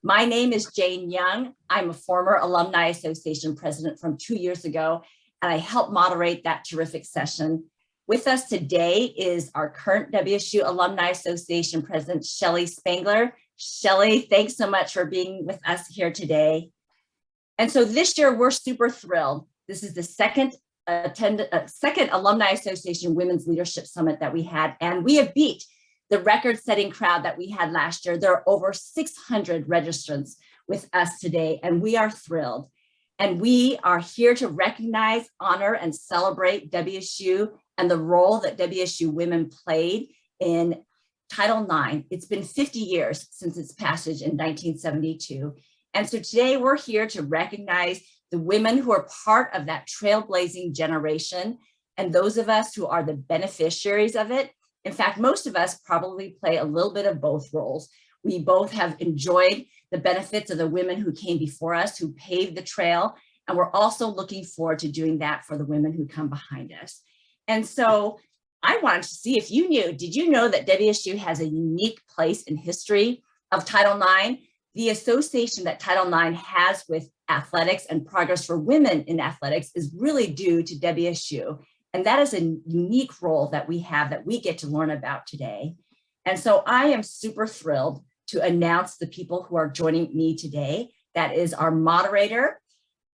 My name is Jeanne Young. I'm a former Alumni Association president from 2 years ago, and I helped moderate that terrific session. With us today is our current WSU Alumni Association president, Shelly Spangler. Shelly, thanks so much for being with us here today. And so this year, we're super thrilled. This is the second Alumni Association Women's Leadership Summit that we had, and we have beat the record-setting crowd that we had last year. There are over 600 registrants with us today, and we are thrilled. And we are here to recognize, honor, and celebrate WSU and the role that WSU women played in Title IX. It's been 50 years since its passage in 1972. And so today we're here to recognize the women who are part of that trailblazing generation and those of us who are the beneficiaries of it. In fact, most of us probably play a little bit of both roles. We both have enjoyed the benefits of the women who came before us, who paved the trail, and we're also looking forward to doing that for the women who come behind us. And so I wanted to see if you knew, did you know that WSU has a unique place in history of Title IX? The association that Title IX has with athletics and progress for women in athletics is really due to WSU. And that is a unique role that we have that we get to learn about today. And so I am super thrilled to announce the people who are joining me today. That is our moderator,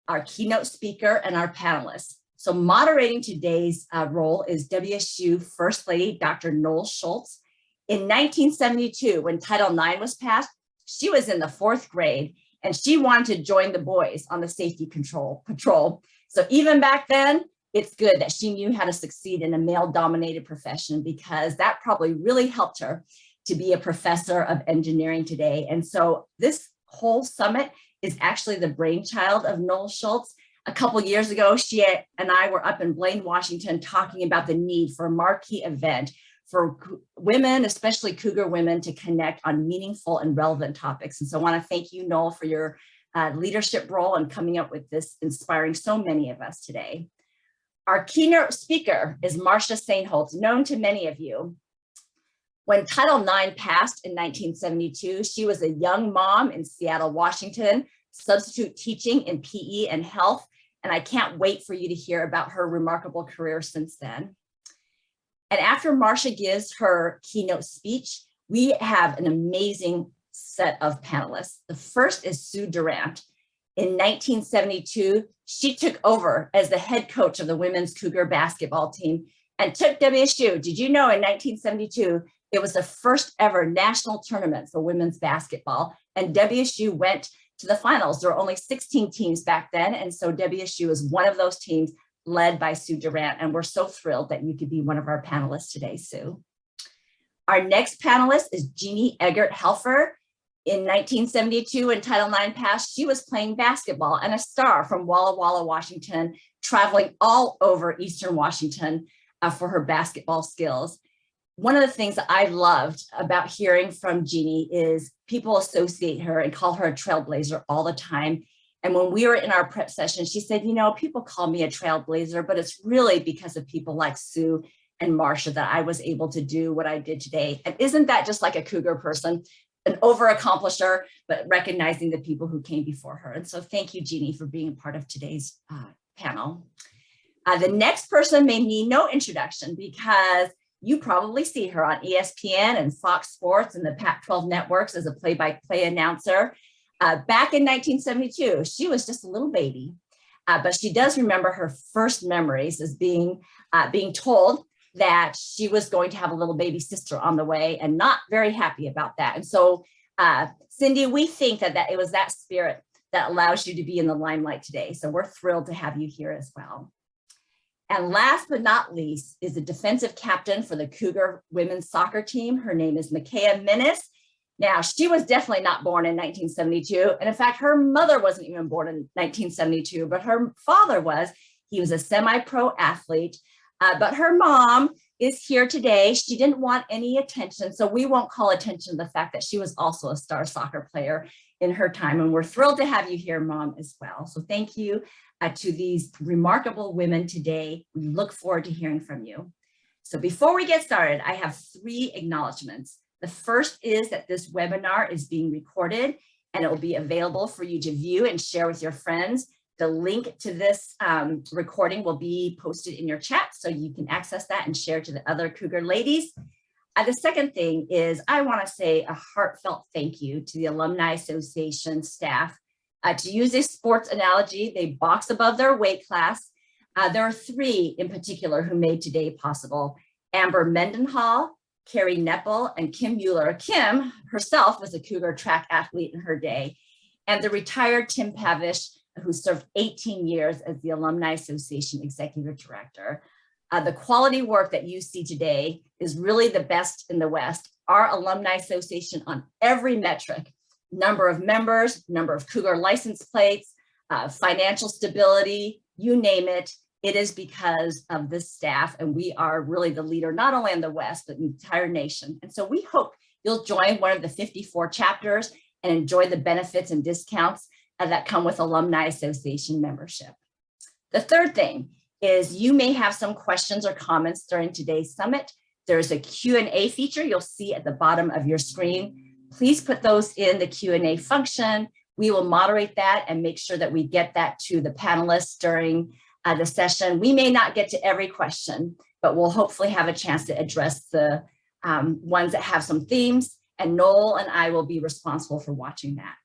our keynote speaker, and our panelists. So moderating today's role is WSU First Lady Dr. Noel Schulz. In 1972, when Title IX was passed, she was in the 4th grade and she wanted to join the boys on the safety patrol. So even back then, it's good that she knew how to succeed in a male-dominated profession, because that probably really helped her to be a professor of engineering today. And so this whole summit is actually the brainchild of Noel Schulz. A couple of years ago, she and I were up in Blaine, Washington, talking about the need for a marquee event for women, especially Cougar women, to connect on meaningful and relevant topics. And so I want to thank you, Noel, for your leadership role in coming up with this, inspiring so many of us today. Our keynote speaker is Marcia Saneholtz, known to many of you. When Title IX passed in 1972, she was a young mom in Seattle, Washington, substitute teaching in PE and health, and I can't wait for you to hear about her remarkable career since then. And after Marcia gives her keynote speech, we have an amazing set of panelists. The first is Sue Durrant. In 1972, she took over as the head coach of the women's Cougar basketball team and took WSU. Did you know in 1972, it was the first ever national tournament for women's basketball, and WSU went to the finals. There were only 16 teams back then, and so WSU is one of those teams led by Sue Durrant, and we're so thrilled that you could be one of our panelists today, Sue. Our next panelist is Jeannie Eggart Helfer. In 1972, when Title IX passed, she was playing basketball and a star from Walla Walla, Washington, traveling all over Eastern Washington for her basketball skills. One of the things that I loved about hearing from Jeannie is people associate her and call her a trailblazer all the time. And when we were in our prep session, she said, you know, people call me a trailblazer, but it's really because of people like Sue and Marcia that I was able to do what I did today. And isn't that just like a Cougar person? An over-accomplisher, but recognizing the people who came before her. And so thank you, Jeannie, for being a part of today's panel. The next person may need no introduction, because you probably see her on ESPN and Fox Sports and the Pac-12 networks as a play-by-play announcer. Back in 1972, she was just a little baby, but she does remember her first memories as being told that she was going to have a little baby sister on the way, and not very happy about that. And so, Cindy, we think that it was that spirit that allows you to be in the limelight today. So we're thrilled to have you here as well. And last but not least is the defensive captain for the Cougar women's soccer team. Her name is Mykiaa Minniss. Now, she was definitely not born in 1972. And in fact, her mother wasn't even born in 1972, but her father was. He was a semi-pro athlete. But her mom is here today. She didn't want any attention, so we won't call attention to the fact that she was also a star soccer player in her time. And we're thrilled to have you here, Mom, as well. So thank you to these remarkable women today. We look forward to hearing from you. So before we get started, I have 3 acknowledgements. The first is that this webinar is being recorded and it will be available for you to view and share with your friends. The link to this recording will be posted in your chat, so you can access that and share to the other Cougar ladies. The second thing is I want to say a heartfelt thank you to the Alumni Association staff. To use a sports analogy, they box above their weight class. There are three in particular who made today possible: Amber Mendenhall, Carrie Neppel, and Kim Mueller. Kim herself was a Cougar track athlete in her day, and the retired Tim Pavish, who served 18 years as the Alumni Association Executive Director. The quality work that you see today is really the best in the West. Our Alumni Association on every metric, number of members, number of Cougar license plates, financial stability, you name it, it is because of this staff, and we are really the leader, not only in the West, but in the entire nation. And so we hope you'll join one of the 54 chapters and enjoy the benefits and discounts that come with Alumni Association membership. The third thing is you may have some questions or comments during today's summit. There's a Q&A feature you'll see at the bottom of your screen. Please put those in the Q&A function. We will moderate that and make sure that we get that to the panelists during the session. We may not get to every question, but we'll hopefully have a chance to address the ones that have some themes, and Noel and I will be responsible for watching that.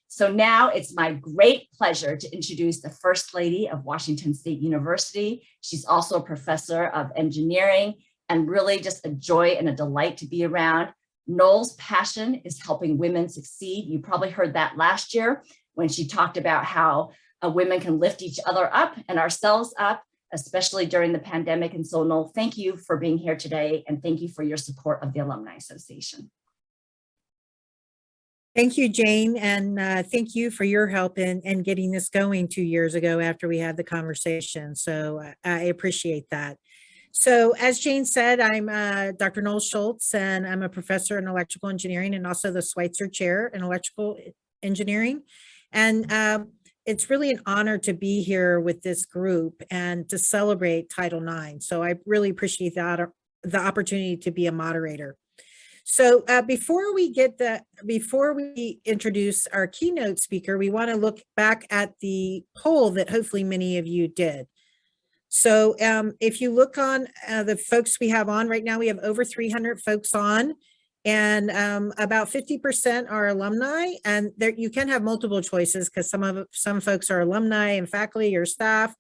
So now it's my great pleasure to introduce the First Lady of Washington State University. She's also a professor of engineering and really just a joy and a delight to be around. Noel's passion is helping women succeed. You probably heard that last year when she talked about how women can lift each other up and ourselves up, especially during the pandemic. And so Noel, thank you for being here today, and thank you for your support of the Alumni Association. Thank you, Jane, and thank you for your help in getting this going 2 years ago after we had the conversation. So I appreciate that. So as Jane said, I'm Dr. Noel Schulz, and I'm a professor in electrical engineering and also the Schweitzer Chair in electrical engineering. And it's really an honor to be here with this group and to celebrate Title IX. So I really appreciate the opportunity to be a moderator. So before we introduce our keynote speaker, we want to look back at the poll that hopefully many of you did. So if you look on the folks we have on right now, we have over 300 folks on, and about 50% are alumni, and there you can have multiple choices because some folks are alumni and faculty or staff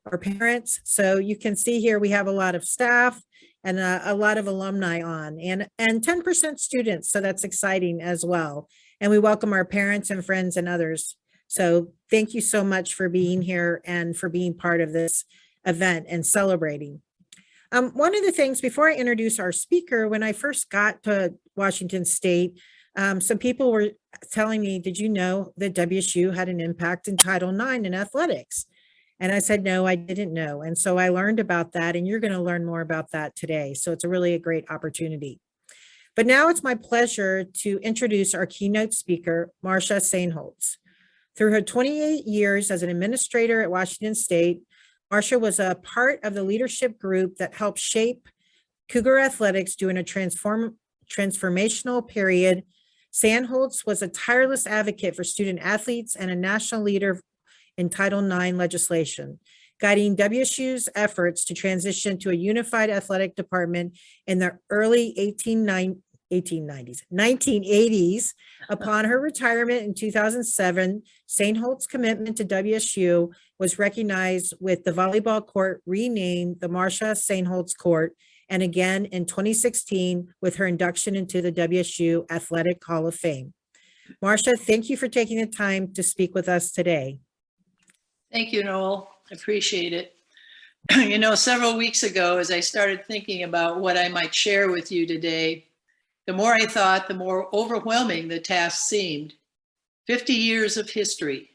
or parents. So you can see here we have a lot of staff and a lot of alumni on, and 10% students. So that's exciting as well. And we welcome our parents and friends and others. So thank you so much for being here and for being part of this event and celebrating. One of the things before I introduce our speaker, when I first got to Washington State, some people were telling me, did you know that WSU had an impact in Title IX in athletics? And I said, no, I didn't know. And so I learned about that, and you're going to learn more about that today. So it's a great opportunity. But now it's my pleasure to introduce our keynote speaker, Marcia Seinholtz. Through her 28 years as an administrator at Washington State, Marcia was a part of the leadership group that helped shape Cougar athletics during a transformational period. Seinholtz was a tireless advocate for student athletes and a national leader in Title IX legislation, guiding WSU's efforts to transition to a unified athletic department in the early 1980s. Upon her retirement in 2007, Seinholtz's commitment to WSU was recognized with the volleyball court renamed the Marcia Saneholtz Court, and again in 2016 with her induction into the WSU Athletic Hall of Fame. Marcia, thank you for taking the time to speak with us today. Thank you, Noel. I appreciate it. You know, several weeks ago, as I started thinking about what I might share with you today, the more I thought, the more overwhelming the task seemed. 50 years of history.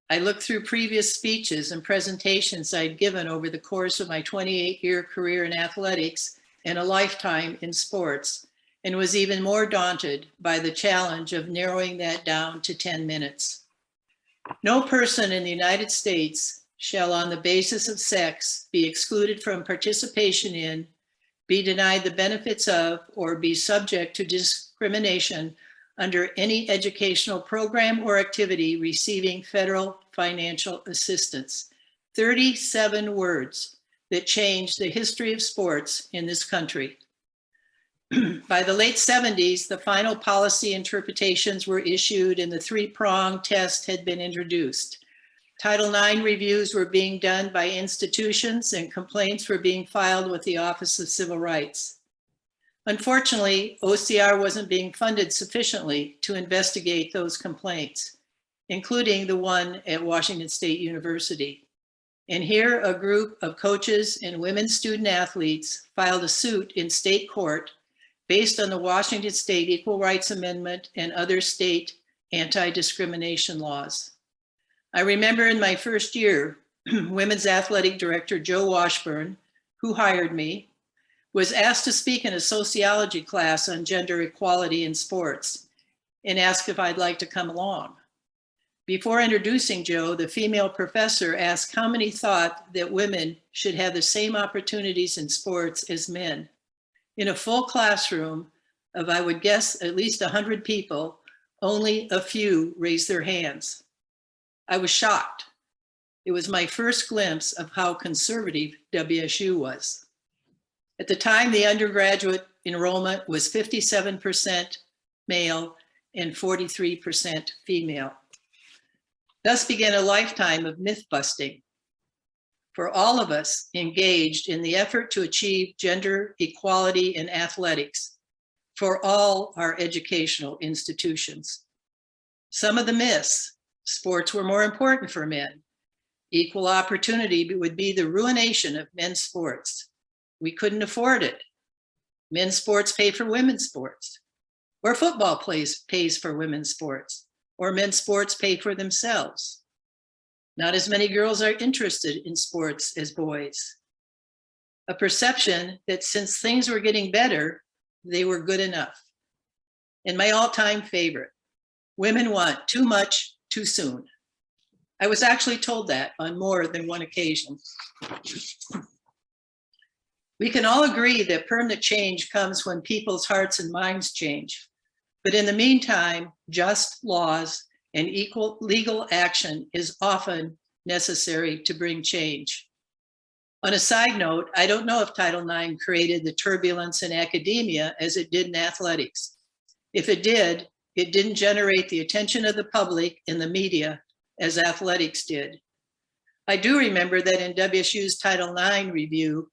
I looked through previous speeches and presentations I'd given over the course of my 28-year career in athletics and a lifetime in sports, and was even more daunted by the challenge of narrowing that down to 10 minutes. No person in the United States shall, on the basis of sex, be excluded from participation in, be denied the benefits of, or be subject to discrimination under any educational program or activity receiving federal financial assistance. 37 words that changed the history of sports in this country. By the late 70s, the final policy interpretations were issued and the three-pronged test had been introduced. Title IX reviews were being done by institutions and complaints were being filed with the Office of Civil Rights. Unfortunately, OCR wasn't being funded sufficiently to investigate those complaints, including the one at Washington State University. And here, a group of coaches and women student athletes filed a suit in state court based on the Washington State Equal Rights Amendment and other state anti-discrimination laws. I remember in my first year, women's athletic director Joe Washburn, who hired me, was asked to speak in a sociology class on gender equality in sports and asked if I'd like to come along. Before introducing Joe, the female professor asked how many thought that women should have the same opportunities in sports as men. In a full classroom of, I would guess, at least 100 people, only a few raised their hands. I was shocked. It was my first glimpse of how conservative WSU was. At the time, the undergraduate enrollment was 57% male and 43% female. Thus began a lifetime of myth busting for all of us engaged in the effort to achieve gender equality in athletics for all our educational institutions. Some of the myths: sports were more important for men. Equal opportunity would be the ruination of men's sports. We couldn't afford it. Men's sports pay for women's sports, or football pays for women's sports, or men's sports pay for themselves. Not as many girls are interested in sports as boys. A perception that since things were getting better, they were good enough. And my all-time favorite: women want too much too soon. I was actually told that on more than one occasion. We can all agree that permanent change comes when people's hearts and minds change. But in the meantime, just laws and equal legal action is often necessary to bring change. On a side note, I don't know if Title IX created the turbulence in academia as it did in athletics. If it did, it didn't generate the attention of the public and the media as athletics did. I do remember that in WSU's Title IX review,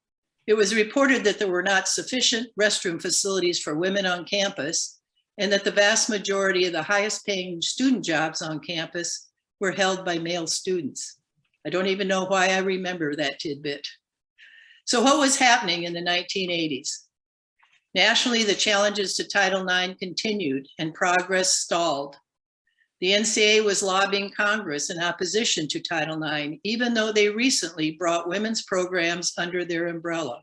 it was reported that there were not sufficient restroom facilities for women on campus, and that the vast majority of the highest paying student jobs on campus were held by male students. I don't even know why I remember that tidbit. So what was happening in the 1980s? Nationally, the challenges to Title IX continued and progress stalled. The NCAA was lobbying Congress in opposition to Title IX, even though they recently brought women's programs under their umbrella.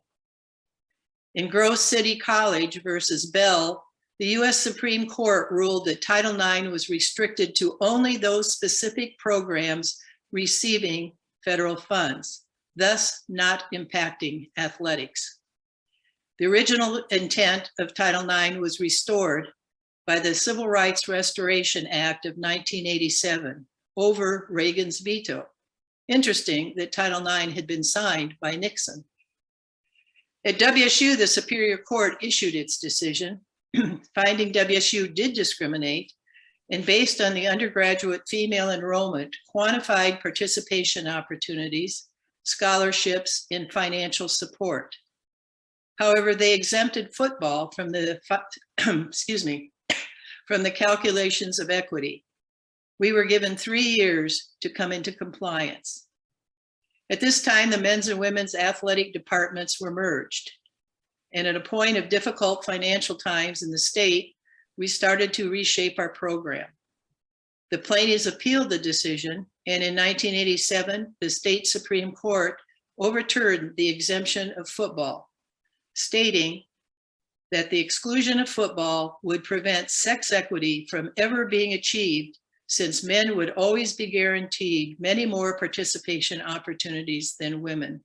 In Grove City College versus Bell, the US Supreme Court ruled that Title IX was restricted to only those specific programs receiving federal funds, thus not impacting athletics. The original intent of Title IX was restored by the Civil Rights Restoration Act of 1987 over Reagan's veto. Interesting that Title IX had been signed by Nixon. At WSU, the Superior Court issued its decision, finding WSU did discriminate, and based on the undergraduate female enrollment, quantified participation opportunities, scholarships, and financial support. However, they exempted football from the, from the calculations of equity. We were given 3 years to come into compliance. At this time, the men's and women's athletic departments were merged. And at a point of difficult financial times in the state, we started to reshape our program. The plaintiffs appealed the decision, and in 1987, the state Supreme Court overturned the exemption of football, stating that the exclusion of football would prevent sex equity from ever being achieved, since men would always be guaranteed many more participation opportunities than women.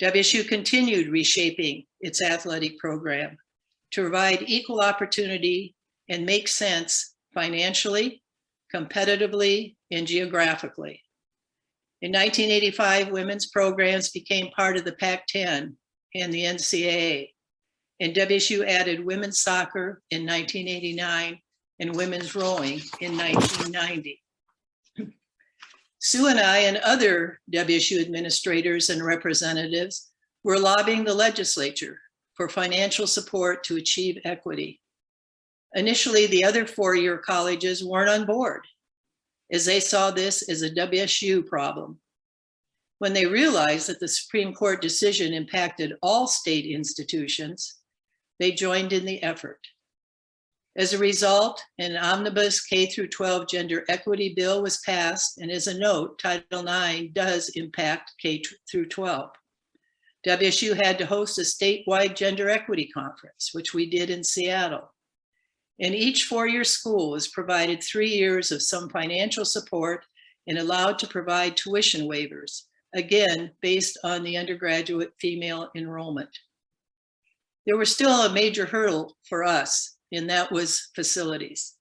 WSU continued reshaping its athletic program to provide equal opportunity and make sense financially, competitively, and geographically. In 1985, women's programs became part of the Pac-10 and the NCAA, and WSU added women's soccer in 1989 and women's rowing in 1990. Sue and I and other WSU administrators and representatives were lobbying the legislature for financial support to achieve equity. Initially, the other four-year colleges weren't on board, as they saw this as a WSU problem. When they realized that the Supreme Court decision impacted all state institutions, they joined in the effort. As a result, an omnibus K-12 gender equity bill was passed, and as a note, Title IX does impact K-12. WSU had to host a statewide gender equity conference, which we did in Seattle. And each four-year school was provided 3 years of some financial support and allowed to provide tuition waivers, again, based on the undergraduate female enrollment. There was still a major hurdle for us, and that was facilities.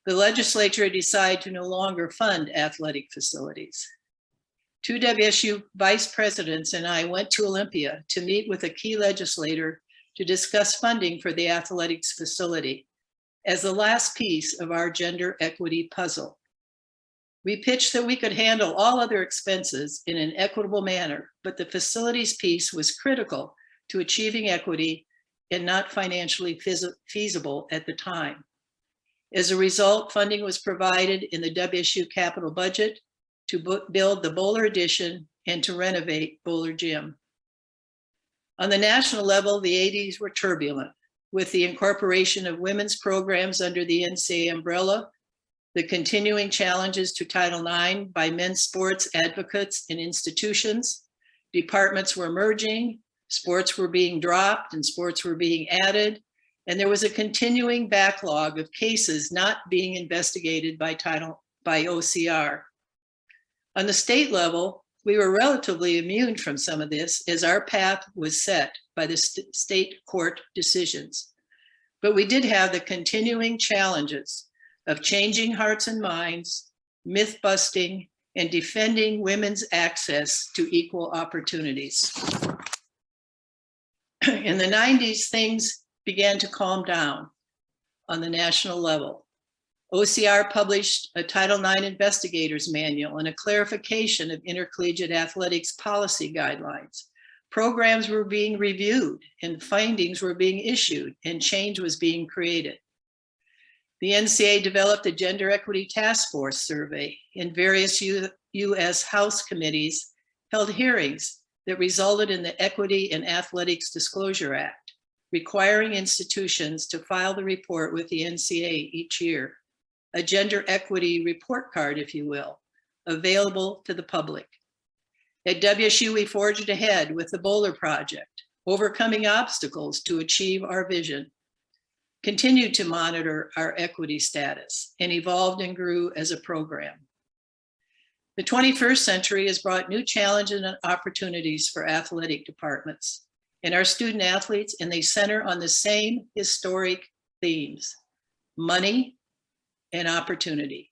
The legislature decided to no longer fund athletic facilities. Two WSU vice presidents and I went to Olympia to meet with a key legislator to discuss funding for the athletics facility as the last piece of our gender equity puzzle. We pitched that we could handle all other expenses in an equitable manner, but the facilities piece was critical to achieving equity and not financially feasible at the time. As a result, funding was provided in the WSU capital budget to build the Bowler addition and to renovate Bowler Gym. On the national level, the 80s were turbulent, with the incorporation of women's programs under the NCAA umbrella, the continuing challenges to Title IX by men's sports advocates and institutions. Departments were merging, sports were being dropped and sports were being added, and there was a continuing backlog of cases not being investigated by OCR. On the state level, we were relatively immune from some of this as our path was set by the state court decisions. But we did have the continuing challenges of changing hearts and minds, myth busting, and defending women's access to equal opportunities. In the 90s, things began to calm down on the national level. OCR published a Title IX Investigators Manual and a clarification of intercollegiate athletics policy guidelines. Programs were being reviewed and findings were being issued and change was being created. The NCAA developed a gender equity task force survey, and various U.S. House committees held hearings that resulted in the Equity in Athletics Disclosure Act, requiring institutions to file the report with the NCAA each year, a gender equity report card, if you will, available to the public. At WSU, we forged ahead with the Bowler Project, overcoming obstacles to achieve our vision, continued to monitor our equity status, and evolved and grew as a program. The 21st century has brought new challenges and opportunities for athletic departments and our student athletes, and they center on the same historic themes: money and opportunity.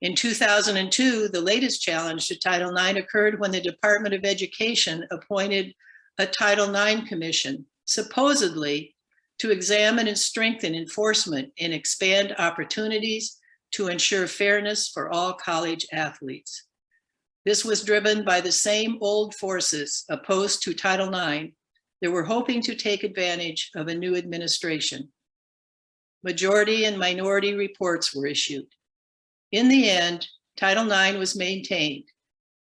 In 2002, the latest challenge to Title IX occurred when the Department of Education appointed a Title IX commission, supposedly to examine and strengthen enforcement and expand opportunities to ensure fairness for all college athletes. This was driven by the same old forces opposed to Title IX that were hoping to take advantage of a new administration. Majority and minority reports were issued. In the end, Title IX was maintained,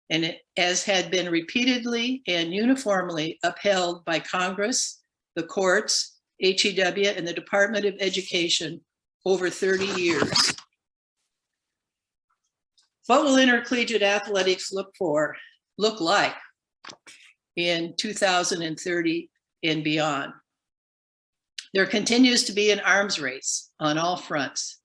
and as had been repeatedly and uniformly upheld by Congress, the courts, HEW, and the Department of Education over 30 years. What will intercollegiate athletics look like in 2030 and beyond? There continues to be an arms race on all fronts.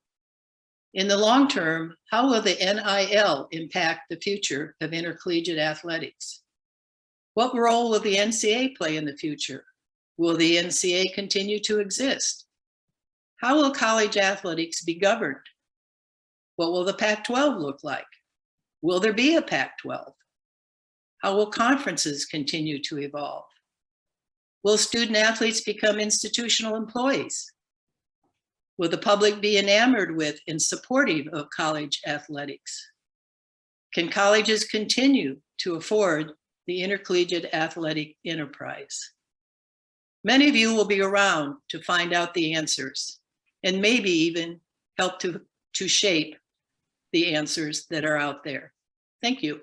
In the long term, how will the NIL impact the future of intercollegiate athletics? What role will the NCAA play in the future? Will the NCAA continue to exist? How will college athletics be governed? What will the Pac-12 look like? Will there be a Pac-12? How will conferences continue to evolve? Will student athletes become institutional employees? Will the public be enamored with and supportive of college athletics? Can colleges continue to afford the intercollegiate athletic enterprise? Many of you will be around to find out the answers and maybe even help to shape the answers that are out there. Thank you.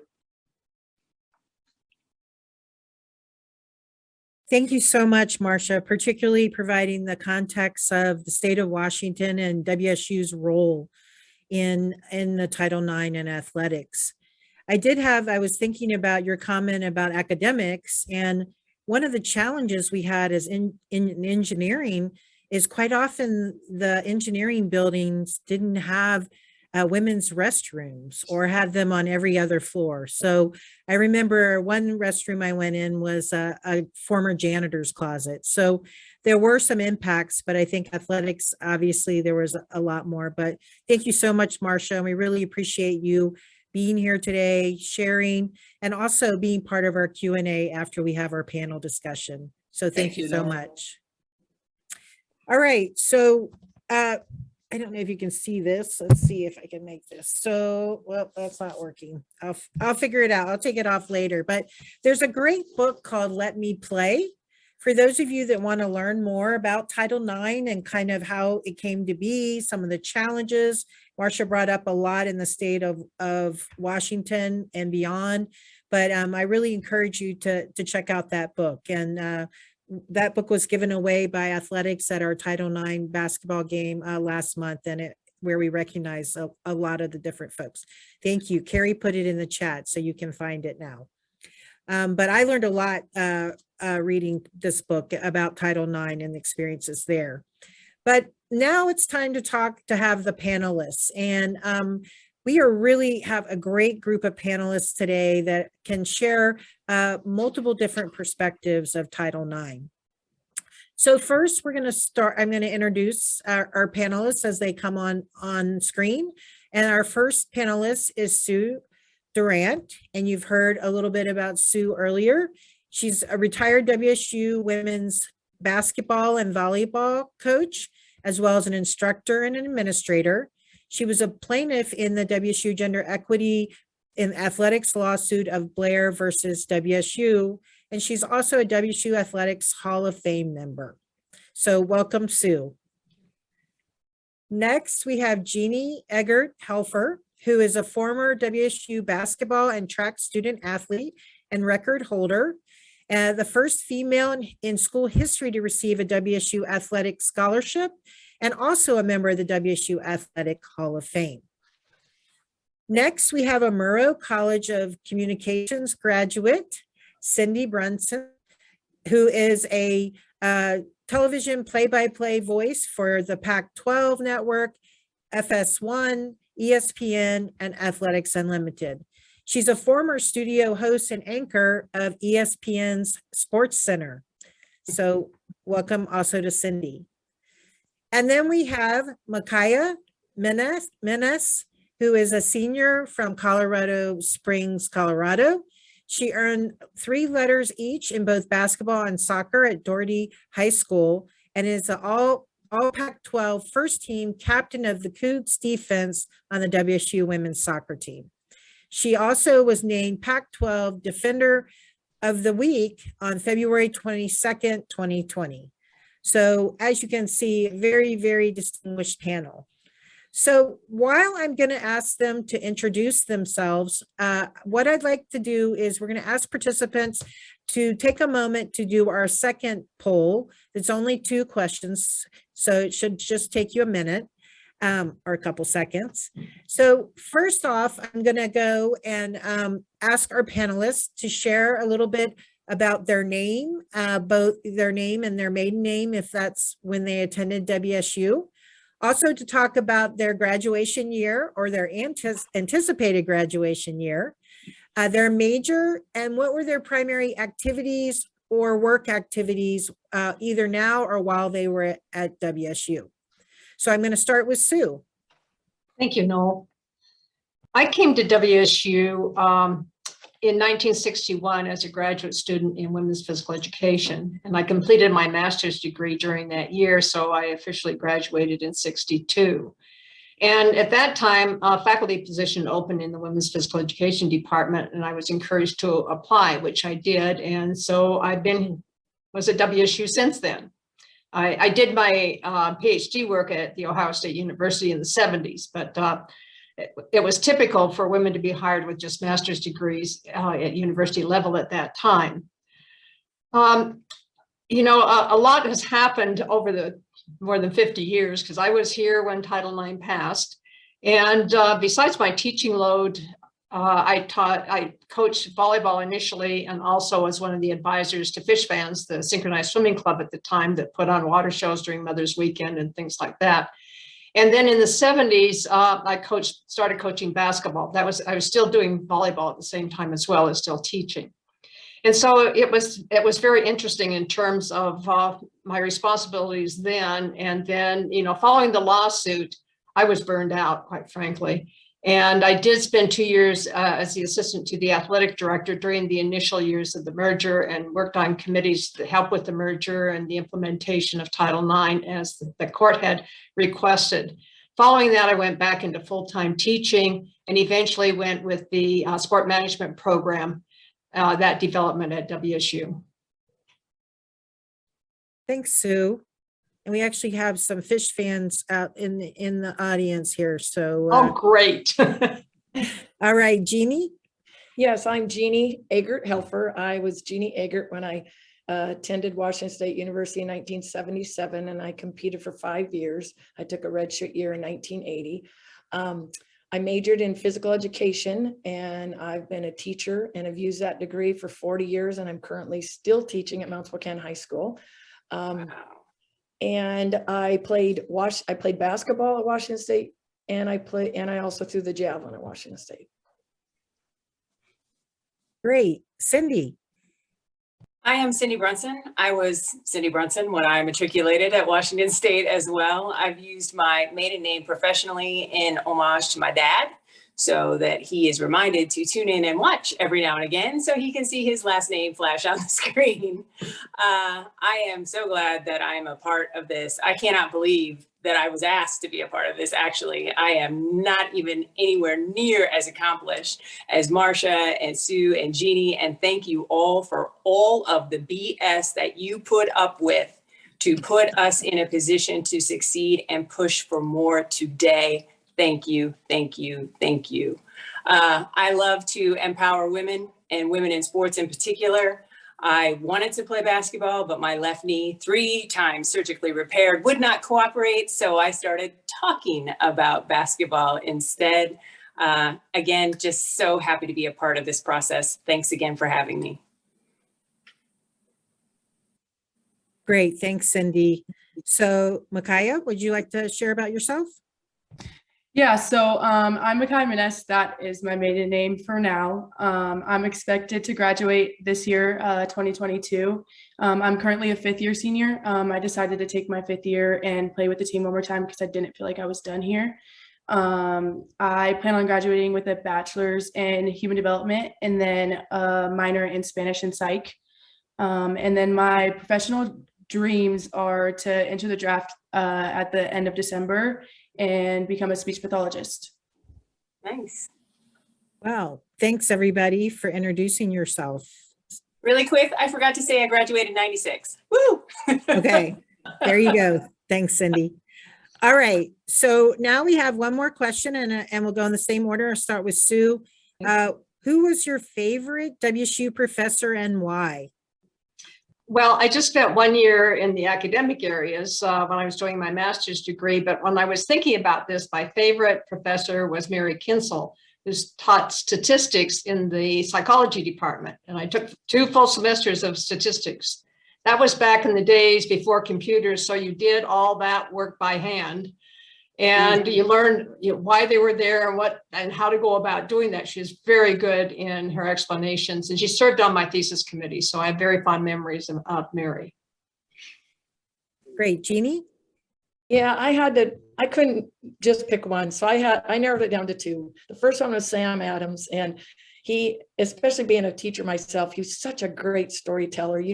Thank you so much, Marcia, particularly providing the context of the state of Washington and WSU's role in the Title IX and athletics. I was thinking about your comment about academics, and one of the challenges we had is in engineering is quite often the engineering buildings didn't have women's restrooms or had them on every other floor. So I remember one restroom I went in was a former janitor's closet. So there were some impacts, but I think athletics, obviously there was a lot more. But thank you so much, Marcia. And we really appreciate you being here today, sharing, and also being part of our Q&A after we have our panel discussion. So thank you so much. All right, so I don't know if you can see this. Let's see if I can make this. So, well, that's not working. I'll figure it out. I'll take it off later. But there's a great book called Let Me Play. For those of you that want to learn more about Title IX and kind of how it came to be, some of the challenges, Marcia brought up a lot in the state of Washington and beyond. But I really encourage you to check out that book. And that book was given away by athletics at our Title IX basketball game last month, and where we recognize a lot of the different folks. Thank you. Carrie put it in the chat, so you can find it now. But I learned a lot reading this book about Title IX and the experiences there. But now it's time to have the panelists. And we really have a great group of panelists today that can share multiple different perspectives of Title IX. So first, I'm going to introduce our panelists as they come on screen. And our first panelist is Sue Durant. And you've heard a little bit about Sue earlier. She's a retired WSU women's basketball and volleyball coach, as well as an instructor and an administrator. She was a plaintiff in the WSU Gender Equity in Athletics lawsuit of Blair versus WSU, and she's also a WSU Athletics Hall of Fame member. So welcome, Sue. Next, we have Jeannie Eggert Helfer, who is a former WSU basketball and track student athlete and record holder, the first female in school history to receive a WSU athletic scholarship, and also a member of the WSU Athletic Hall of Fame. Next, we have a Murrow College of Communications graduate, Cindy Brunson, who is a television play-by-play voice for the Pac-12 Network, FS1, ESPN, and Athletes Unlimited. She's a former studio host and anchor of ESPN's Sports Center. So welcome also to Cindy. And then we have Mykiaa Minniss, who is a senior from Colorado Springs, Colorado. She earned 3 letters each in both basketball and soccer at Doherty High School, and is the All-Pac-12 First Team captain of the Cougs defense on the WSU women's soccer team. She also was named Pac-12 Defender of the Week on February 22nd, 2020. So as you can see, very, very distinguished panel. So while I'm going to ask them to introduce themselves, what I'd like to do is we're going to ask participants to take a moment to do our second poll. It's only 2 questions, so it should just take you a minute or a couple seconds. So first off, I'm going to go and ask our panelists to share a little bit about their name, both their name and their maiden name, if that's when they attended WSU. Also to talk about their graduation year or their anticipated graduation year, their major, and what were their primary activities or work activities, either now or while they were at WSU. So I'm going to start with Sue. Thank you, Noel. I came to WSU in 1961 as a graduate student in women's physical education, and I completed my master's degree during that year, so I officially graduated in 62. And at that time, a faculty position opened in the women's physical education department, and I was encouraged to apply, which I did. And so was at WSU since then. I did my PhD work at the Ohio State University in the 70s, but it was typical for women to be hired with just master's degrees at university level at that time. You know, a lot has happened over the more than 50 years, because I was here when Title IX passed. And besides my teaching load, I coached volleyball initially, and also was one of the advisors to Fish Fans, the synchronized swimming club at the time that put on water shows during Mother's Weekend and things like that. And then in the 70s, I started coaching basketball. I was still doing volleyball at the same time as well as still teaching. And so it was very interesting in terms of my responsibilities then. And then, you know, following the lawsuit, I was burned out, quite frankly. And I did spend 2 years as the assistant to the athletic director during the initial years of the merger, and worked on committees to help with the merger and the implementation of Title IX as the court had requested. Following that, I went back into full-time teaching and eventually went with the sport management program, that development at WSU. Thanks, Sue. And we actually have some Fish fans out in the audience here. So, Oh, great. all right, Jeannie. Yes, I'm Jeannie Eggart Helfer. I was Jeannie Eggert when I attended Washington State University in 1977, and I competed for 5 years. I took a redshirt year in 1980. I majored in physical education, and I've been a teacher and have used that degree for 40 years, and I'm currently still teaching at Mount Spokane High School. And I played basketball at Washington State, and I also threw the javelin at Washington State. Great. Cindy. I am Cindy Brunson. I was Cindy Brunson when I matriculated at Washington State as well. I've used my maiden name professionally in homage to my dad, so that he is reminded to tune in and watch every now and again so he can see his last name flash on the screen. I am so glad that I am a part of this. I cannot believe that I was asked to be a part of this. Actually, I am not even anywhere near as accomplished as Marcia and Sue and Jeannie. And thank you all for all of the BS that you put up with to put us in a position to succeed and push for more today. Thank you, thank you, thank you. I love to empower women and women in sports in particular. I wanted to play basketball, but my left knee, 3 times surgically repaired, would not cooperate. So I started talking about basketball instead. Again, just so happy to be a part of this process. Thanks again for having me. Great. Thanks, Cindy. So Mykiaa, would you like to share about yourself? Yeah, so I'm Mykiaa Minniss. That is my maiden name for now. I'm expected to graduate this year, 2022. I'm currently a 5th year senior. I decided to take my 5th year and play with the team one more time because I didn't feel like I was done here. I plan on graduating with a bachelor's in human development and then a minor in Spanish and psych. And then my professional dreams are to enter the draft at the end of December and become a speech pathologist. Nice. Wow. Thanks everybody for introducing yourself. Really quick, I forgot to say I graduated 96. Woo! Okay, there you go. Thanks, Cindy. All right, so now we have one more question and we'll go in the same order. I'll start with Sue. Who was your favorite WSU professor and why? Well, I just spent 1 year in the academic areas when I was doing my master's degree, but when I was thinking about this, my favorite professor was Mary Kinsel, who taught statistics in the psychology department. And I took 2 full semesters of statistics. That was back in the days before computers, so you did all that work by hand. And you learned why they were there and how to go about doing that. She was very good in her explanations, and she served on my thesis committee. So I have very fond memories of Mary. Great. Jeannie? Yeah, I couldn't just pick one. So I narrowed it down to two. The first one was Sam Adams, and he, especially being a teacher myself, he's such a great storyteller.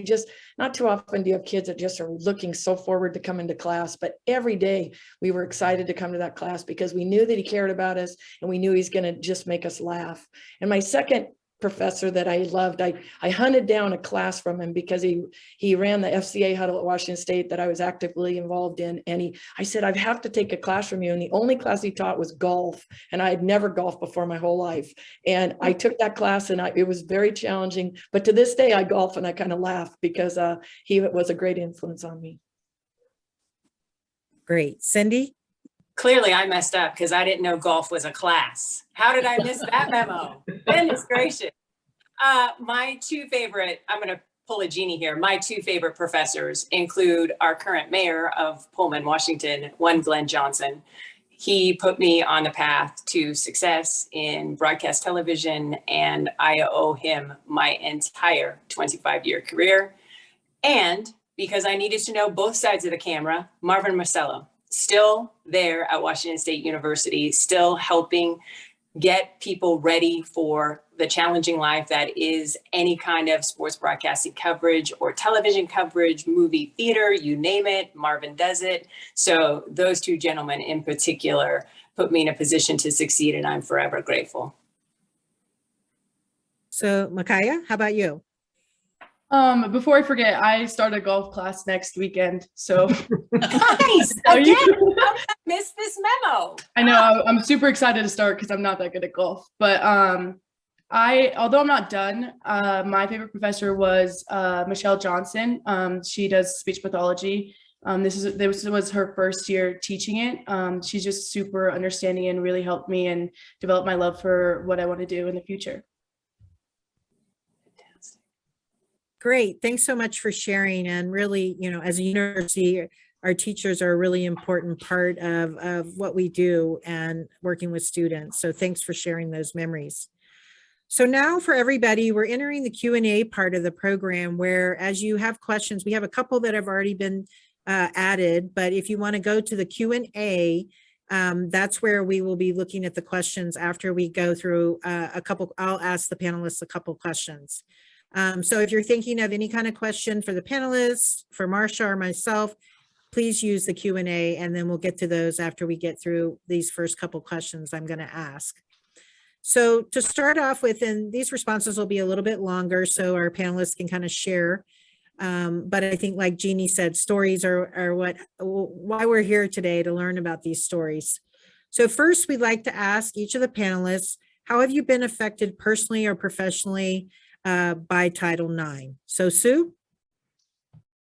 Not too often do you have kids that just are looking so forward to come into class, but every day we were excited to come to that class because we knew that he cared about us and we knew he's going to just make us laugh. And my second professor that I loved, I hunted down a class from him because he ran the FCA huddle at Washington State that I was actively involved in. And I said, I have to take a class from you. And the only class he taught was golf. And I had never golfed before my whole life. And I took that class and it was very challenging. But to this day, I golf and I kind of laugh because he was a great influence on me. Great. Cindy? Clearly I messed up because I didn't know golf was a class. How did I miss that memo? Goodness gracious. My two favorite, I'm going to pull a Jeannie here. My two favorite professors include our current mayor of Pullman, Washington, one Glenn Johnson. He put me on the path to success in broadcast television, and I owe him my entire 25-year career. And because I needed to know both sides of the camera, Marvin Marcello. Still there at Washington State University, still helping get people ready for the challenging life that is any kind of sports broadcasting coverage or television coverage, movie theater, you name it, Marvin does it. So those two gentlemen in particular put me in a position to succeed, and I'm forever grateful. So Mykiaa, how about you? Before I forget, I start a golf class next weekend. So Nice. Again, how did I miss this memo? I know I'm super excited to start because I'm not that good at golf. But although I'm not done, my favorite professor was Michelle Johnson. She does speech pathology. This was her first year teaching it. She's just super understanding and really helped me and develop my love for what I want to do in the future. Great. Thanks so much for sharing. And really, as a university, our teachers are a really important part of what we do and working with students. So thanks for sharing those memories. So now for everybody, we're entering the Q&A part of the program where, as you have questions, we have a couple that have already been added, but if you want to go to the Q&A, that's where we will be looking at the questions after we go through I'll ask the panelists a couple questions. So if you're thinking of any kind of question for the panelists, for Marcia or myself, please use the Q&A and then we'll get to those after we get through these first couple questions I'm going to ask. So to start off with, and these responses will be a little bit longer so our panelists can kind of share. But I think, like Jeannie said, stories are why we're here today, to learn about these stories. So first, we'd like to ask each of the panelists, how have you been affected personally or professionally by Title IX? So Sue?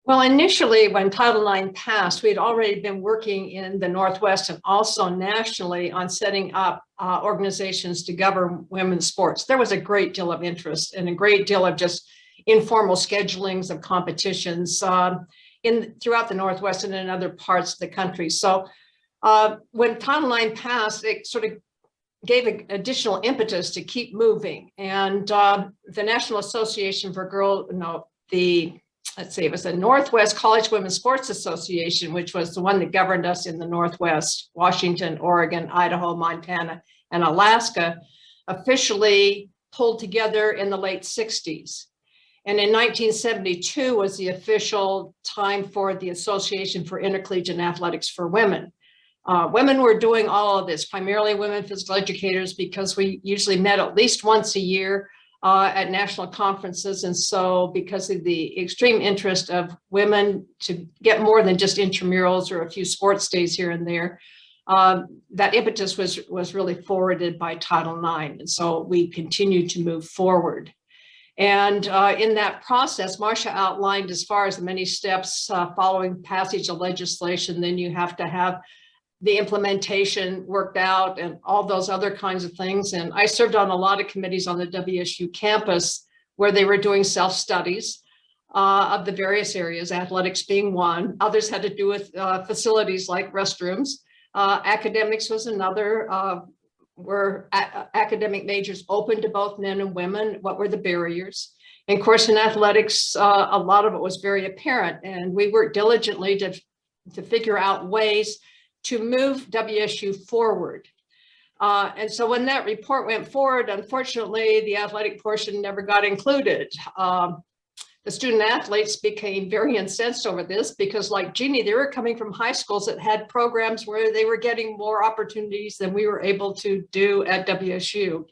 Well, initially when Title IX passed, we'd already been working in the Northwest and also nationally on setting up organizations to govern women's sports. There was a great deal of interest and a great deal of just informal schedulings of competitions throughout the Northwest and in other parts of the country. So when Title IX passed, it sort of gave an additional impetus to keep moving. And the National Association for it was the Northwest College Women's Sports Association, which was the one that governed us in the Northwest, Washington, Oregon, Idaho, Montana, and Alaska, officially pulled together in the late 60s. And in 1972 was the official time for the Association for Intercollegiate Athletics for Women. Women were doing all of this, primarily women physical educators, because we usually met at least once a year at national conferences. And so because of the extreme interest of women to get more than just intramurals or a few sports days here and there, that impetus was really forwarded by Title IX. And so we continued to move forward. And in that process, Marcia outlined as far as the many steps following passage of legislation, then you have to have the implementation worked out and all those other kinds of things. And I served on a lot of committees on the WSU campus where they were doing self-studies of the various areas, athletics being one. Others had to do with facilities like restrooms. Academics was another. Were academic majors open to both men and women? What were the barriers? And of course, in athletics, a lot of it was very apparent. And we worked diligently to to figure out ways to move WSU forward. And so when that report went forward, unfortunately, the athletic portion never got included. The student athletes became very incensed over this because, like Jeannie, they were coming from high schools that had programs where they were getting more opportunities than we were able to do at WSU.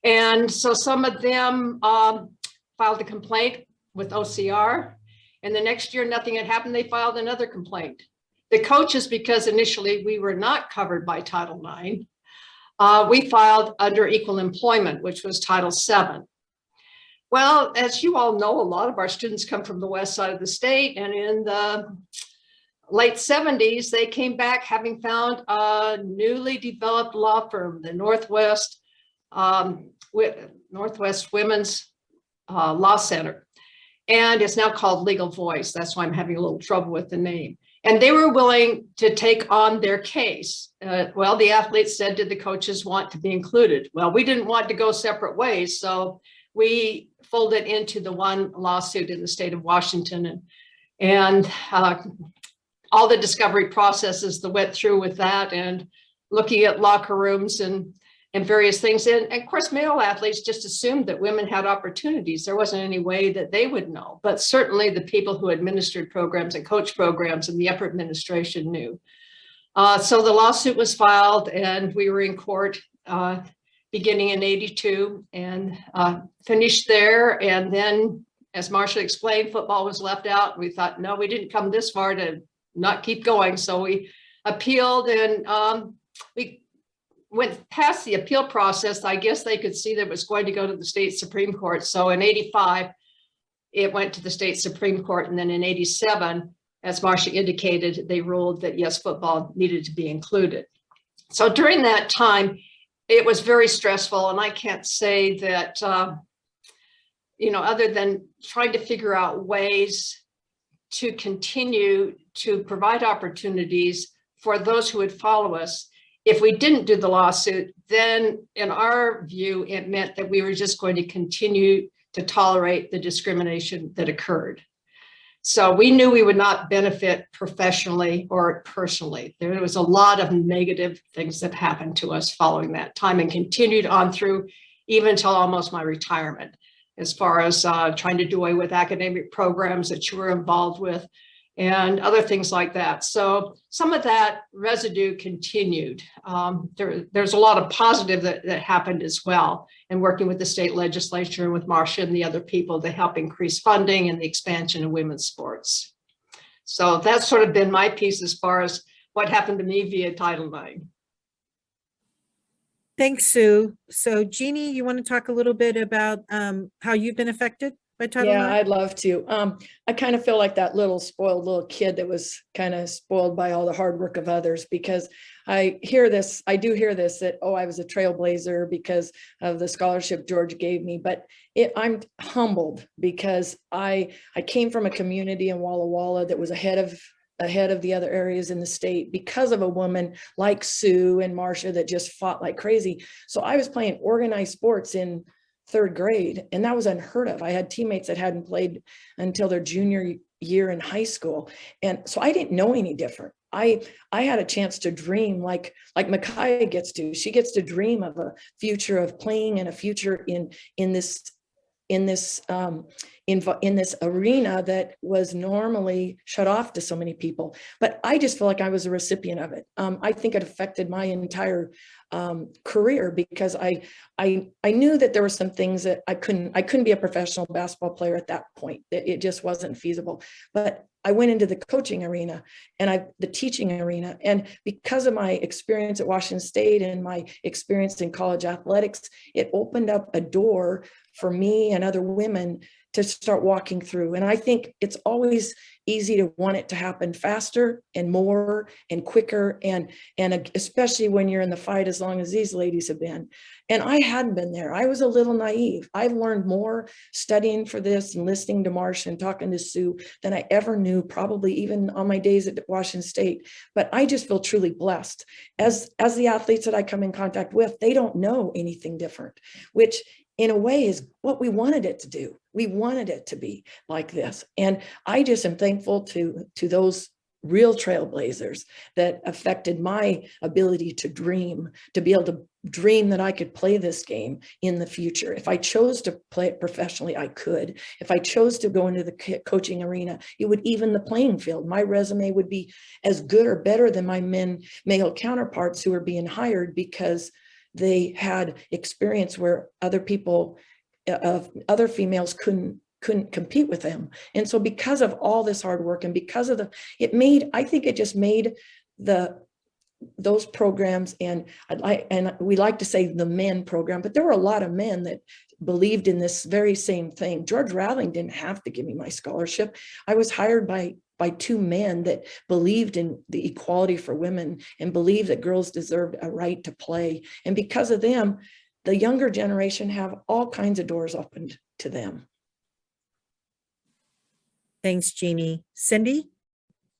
And so some of them filed a complaint with OCR, and the next year nothing had happened. They filed another complaint. The coaches, because initially we were not covered by Title IX, we filed under equal employment, which was Title VII. Well, as you all know, a lot of our students come from the west side of the state, and in the late 70s, they came back having found a newly developed law firm, the Northwest Women's Law Center, and it's now called Legal Voice. That's why I'm having a little trouble with the name. And they were willing to take on their case. Well, the athletes said, did the coaches want to be included? Well, we didn't want to go separate ways, so we folded into the one lawsuit in the state of Washington, and all the discovery processes that went through with that, and looking at locker rooms and various things. And of course, male athletes just assumed that women had opportunities. There wasn't any way that they would know, but certainly the people who administered programs and coached programs and the upper administration knew. So the lawsuit was filed, and we were in court beginning in '82 and finished there. And then, as Marcia explained, football was left out. We thought, no, we didn't come this far to not keep going. So we appealed, and we went past the appeal process. I guess they could see that it was going to go to the state Supreme Court. So in '85, it went to the state Supreme Court. And then in '87, as Marcia indicated, they ruled that yes, football needed to be included. So during that time, it was very stressful. And I can't say that, other than trying to figure out ways to continue to provide opportunities for those who would follow us. If we didn't do the lawsuit, then in our view, it meant that we were just going to continue to tolerate the discrimination that occurred. So we knew we would not benefit professionally or personally. There was a lot of negative things that happened to us following that time, and continued on through even until almost my retirement, as far as trying to do away with academic programs that you were involved with and other things like that. So some of that residue continued. There's a lot of positive that happened as well, and working with the state legislature and with Marcia and the other people to help increase funding and the expansion of women's sports. So that's sort of been my piece as far as what happened to me via Title IX. Thanks, Sue. So Jeannie, you want to talk a little bit about how you've been affected by Title IX? Yeah, I'd love to. I kind of feel like that little spoiled little kid that was kind of spoiled by all the hard work of others, because I do hear this that, oh, I was a trailblazer because of the scholarship George gave me, but I'm humbled because I came from a community in Walla Walla that was ahead of the other areas in the state because of a woman like Sue and Marcia that just fought like crazy. So I was playing organized sports in 3rd grade, and that was unheard of. I had teammates that hadn't played until their junior year in high school. And so I didn't know any different. I had a chance to dream like Mykiaa gets to. She gets to dream of a future of playing and a future in this arena that was normally shut off to so many people. But I just feel like I was a recipient of it. I think it affected my entire career, because I knew that there were some things that I couldn't be a professional basketball player at that point. It just wasn't feasible. But I went into the coaching arena and the teaching arena. And because of my experience at Washington State and my experience in college athletics, it opened up a door for me and other women to start walking through. And I think it's always easy to want it to happen faster and more and quicker, and especially when you're in the fight as long as these ladies have been. And I hadn't been there. I was a little naive. I've learned more studying for this and listening to Marcia and talking to Sue than I ever knew, probably even on my days at Washington State. But I just feel truly blessed. As the athletes that I come in contact with, they don't know anything different, which in a way is what we wanted it to do. We wanted it to be like this. And I just am thankful to those real trailblazers that affected my ability to dream, to be able to dream that I could play this game in the future. If I chose to play it professionally, I could. If I chose to go into the coaching arena, it would even the playing field. My resume would be as good or better than my male counterparts who are being hired because they had experience where other people, other females couldn't compete with them. And so because of all this hard work and because of I think it just made those programs, and we like to say the men program, but there were a lot of men that believed in this very same thing. George Rattling didn't have to give me my scholarship. I was hired by two men that believed in the equality for women and believed that girls deserved a right to play. And because of them, the younger generation have all kinds of doors opened to them. Thanks, Jeannie. Cindy?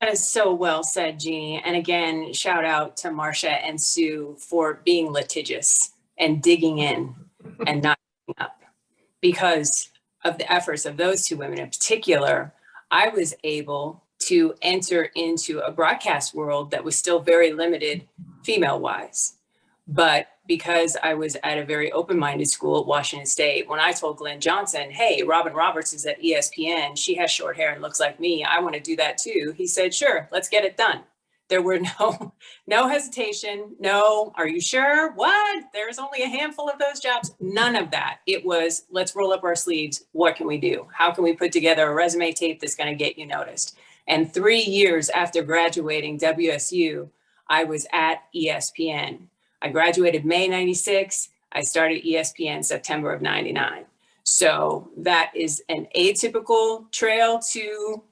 That is so well said, Jeannie. And again, shout out to Marcia and Sue for being litigious and digging in and not giving up. Because of the efforts of those two women in particular, I was able to enter into a broadcast world that was still very limited female-wise. But because I was at a very open-minded school at Washington State, when I told Glenn Johnson, hey, Robin Roberts is at ESPN, she has short hair and looks like me, I want to do that too. He said, sure, let's get it done. There were no hesitation, no, are you sure? What? There's only a handful of those jobs. None of that. It was, let's roll up our sleeves. What can we do? How can we put together a resume tape that's going to get you noticed? And 3 years after graduating WSU, I was at ESPN. I graduated May 96. I started ESPN September of 99. So that is an atypical trail to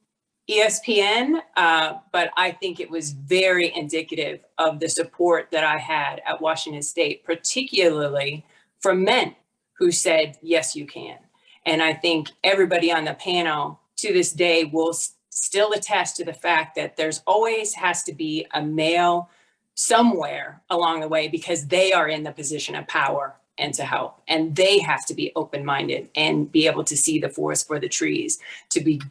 ESPN, but I think it was very indicative of the support that I had at Washington State, particularly from men who said, yes, you can. And I think everybody on the panel to this day will still attest to the fact that there's always has to be a male somewhere along the way because they are in the position of power and to help. And they have to be open-minded and be able to see the forest for the trees, to be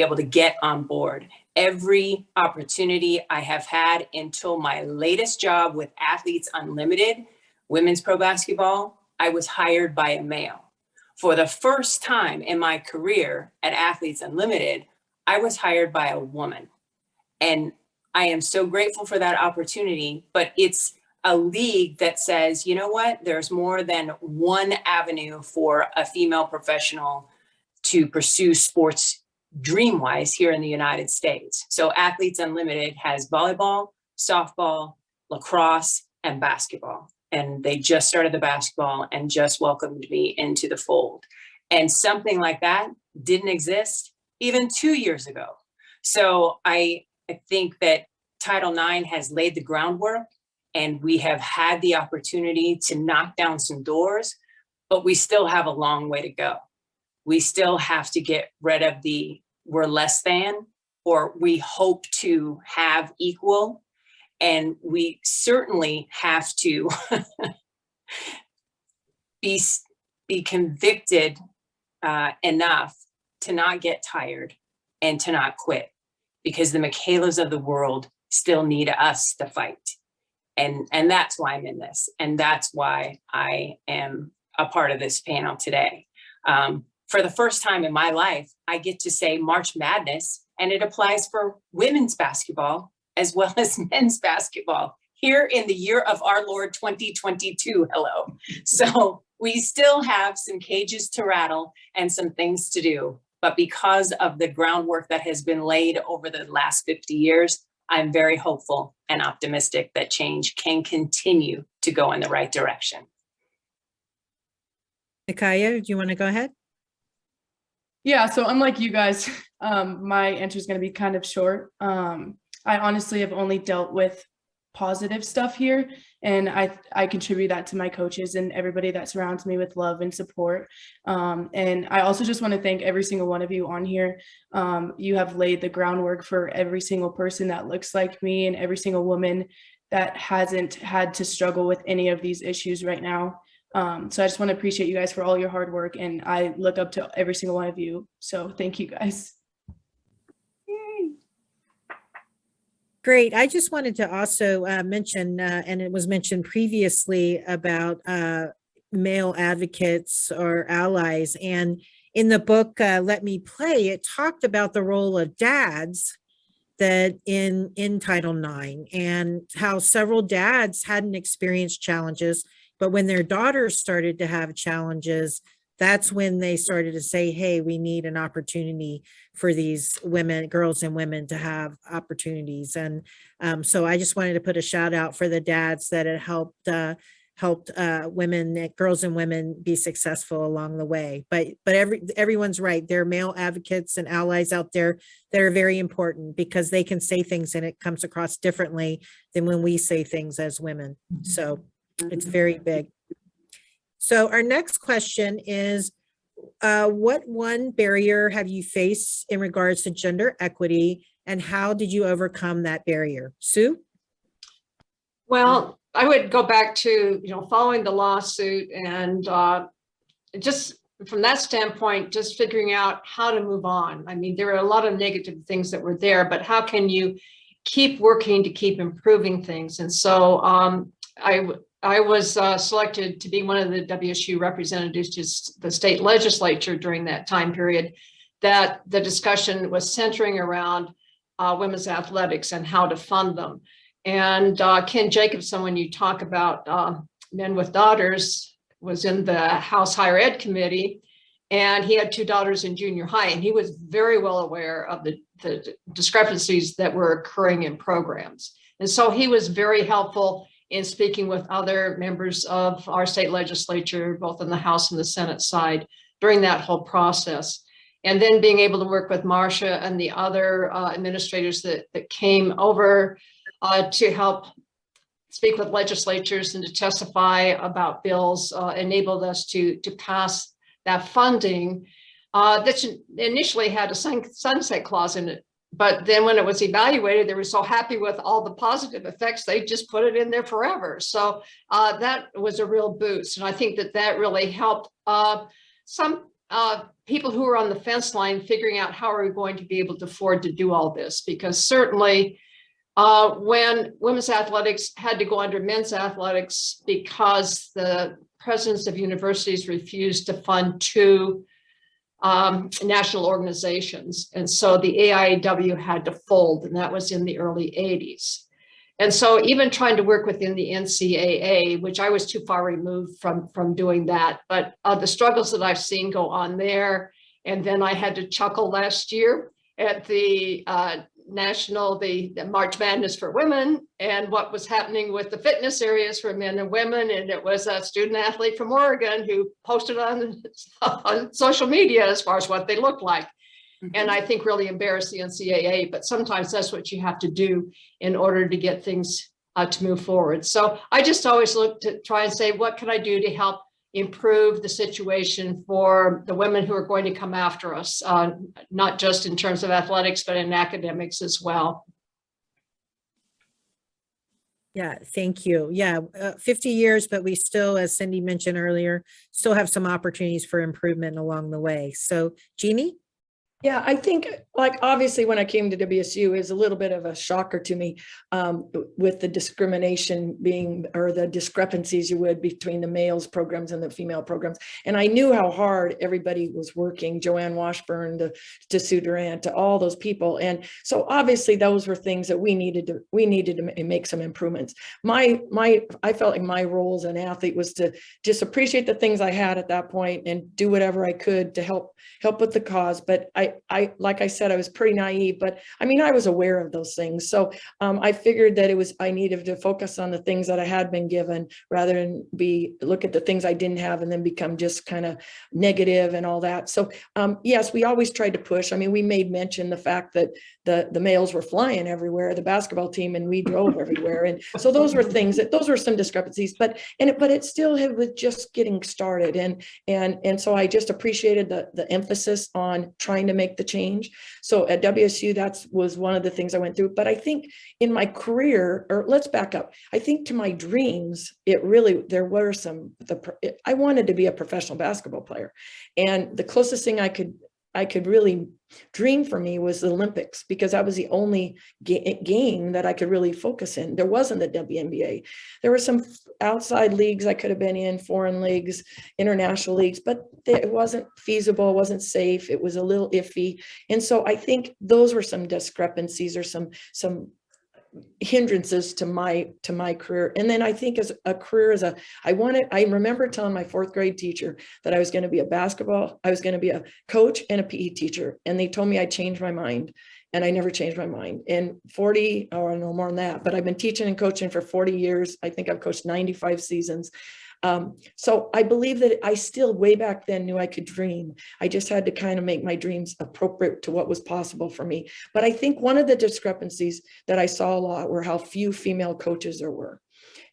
able to get on board. Every opportunity I have had until my latest job with Athletes Unlimited, women's pro basketball, I was hired by a male. For the first time in my career at Athletes Unlimited, I was hired by a woman. And I am so grateful for that opportunity, but it's a league that says, you know what, there's more than one avenue for a female professional to pursue sports dream-wise here in the United States. So Athletes Unlimited has volleyball, softball, lacrosse, and basketball. And they just started the basketball and just welcomed me into the fold. And something like that didn't exist even 2 years ago. So I think that Title IX has laid the groundwork and we have had the opportunity to knock down some doors, but we still have a long way to go. We still have to get rid of the we're less than, or we hope to have equal. And we certainly have to be convicted enough to not get tired and to not quit, because the Michaelas of the world still need us to fight. And that's why I'm in this. And that's why I am a part of this panel today. For the first time in my life, I get to say March Madness, and it applies for women's basketball as well as men's basketball here in the year of our Lord 2022. Hello. So we still have some cages to rattle and some things to do. But because of the groundwork that has been laid over the last 50 years, I'm very hopeful and optimistic that change can continue to go in the right direction. Mykiaa, do you want to go ahead? Yeah, so unlike you guys, my answer is going to be kind of short. I honestly have only dealt with positive stuff here, and I contribute that to my coaches and everybody that surrounds me with love and support. And I also just want to thank every single one of you on here. You have laid the groundwork for every single person that looks like me and every single woman that hasn't had to struggle with any of these issues right now. So I just want to appreciate you guys for all your hard work, and I look up to every single one of you. So thank you guys. Great. I just wanted to also mention, and it was mentioned previously about male advocates or allies. And in the book, Let Me Play, it talked about the role of dads that in Title IX and how several dads hadn't experienced challenges, but when their daughters started to have challenges, that's when they started to say, hey, we need an opportunity for these women, girls and women to have opportunities. And so I just wanted to put a shout out for the dads that had helped women, girls and women be successful along the way. But everyone's right. There are male advocates and allies out there that are very important because they can say things and it comes across differently than when we say things as women. So it's very big. So our next question is, what one barrier have you faced in regards to gender equity and how did you overcome that barrier? Sue? Well, I would go back to, following the lawsuit and just from that standpoint, just figuring out how to move on. I mean, there were a lot of negative things that were there, but how can you keep working to keep improving things? And so I was selected to be one of the WSU representatives to the state legislature during that time period, that the discussion was centering around women's athletics and how to fund them. And Ken Jacobson, when you talk about men with daughters, was in the House Higher Ed Committee, and he had 2 daughters in junior high, and he was very well aware of the discrepancies that were occurring in programs. And so he was very helpful in speaking with other members of our state legislature, both in the House and the Senate side during that whole process. And then being able to work with Marcia and the other administrators that came over to help speak with legislatures and to testify about bills enabled us to pass that funding that initially had a sunset clause in it. But then when it was evaluated, they were so happy with all the positive effects, they just put it in there forever. So that was a real boost. And I think that really helped some people who were on the fence line figuring out how are we going to be able to afford to do all this? Because certainly when women's athletics had to go under men's athletics because the presidents of universities refused to fund 2 national organizations. And so the AIAW had to fold, and that was in the early 80s. And so even trying to work within the NCAA, which I was too far removed from doing that, but the struggles that I've seen go on there. And then I had to chuckle last year at the the March Madness for women and what was happening with the fitness areas for men and women. And it was a student athlete from Oregon who posted on social media as far as what they looked like. And I think really embarrassed the NCAA, but sometimes that's what you have to do in order to get things to move forward. So I just always look to try and say, what can I do to help improve the situation for the women who are going to come after us, not just in terms of athletics, but in academics as well. Yeah, thank you. Yeah, 50 years, but we still, as Cindy mentioned earlier, still have some opportunities for improvement along the way. So Jeannie? Yeah, I think, like, obviously when I came to WSU, it was a little bit of a shocker to me with the discrimination being, or the discrepancies you would between the males programs and the female programs. And I knew how hard everybody was working, Joanne Washburn to Sue Durrant, to all those people. And so obviously those were things that we needed to make some improvements. I felt like my role as an athlete was to just appreciate the things I had at that point and do whatever I could to help with the cause. But I like I said, I was pretty naive, but I mean, I was aware of those things. So I figured that I needed to focus on the things that I had been given rather than look at the things I didn't have and then become just kind of negative and all that. So yes, we always tried to push. I mean, we made mention the fact that the males were flying everywhere, the basketball team, and we drove everywhere. And so those were some discrepancies, but it still was just getting started. And so I just appreciated the emphasis on trying to make the change. So at WSU, that was one of the things I went through. But I think in my career, or let's back up, I think to my dreams, there were I wanted to be a professional basketball player. And the closest thing I could I could really dream for me was the Olympics, because that was the only game that I could really focus in. There wasn't the WNBA. There were some outside leagues I could have been in, foreign leagues, international leagues, but it wasn't feasible, it wasn't safe, it was a little iffy. And so I think those were some discrepancies or some hindrances to my career. And then I think as a career, I remember telling my fourth grade teacher that I was going to be I was going to be a coach and a PE teacher. And they told me I'd change my mind. And I never changed my mind. And 40, or no more than that, but I've been teaching and coaching for 40 years. I think I've coached 95 seasons. So I believe that I still way back then knew I could dream. I just had to kind of make my dreams appropriate to what was possible for me. But I think one of the discrepancies that I saw a lot were how few female coaches there were.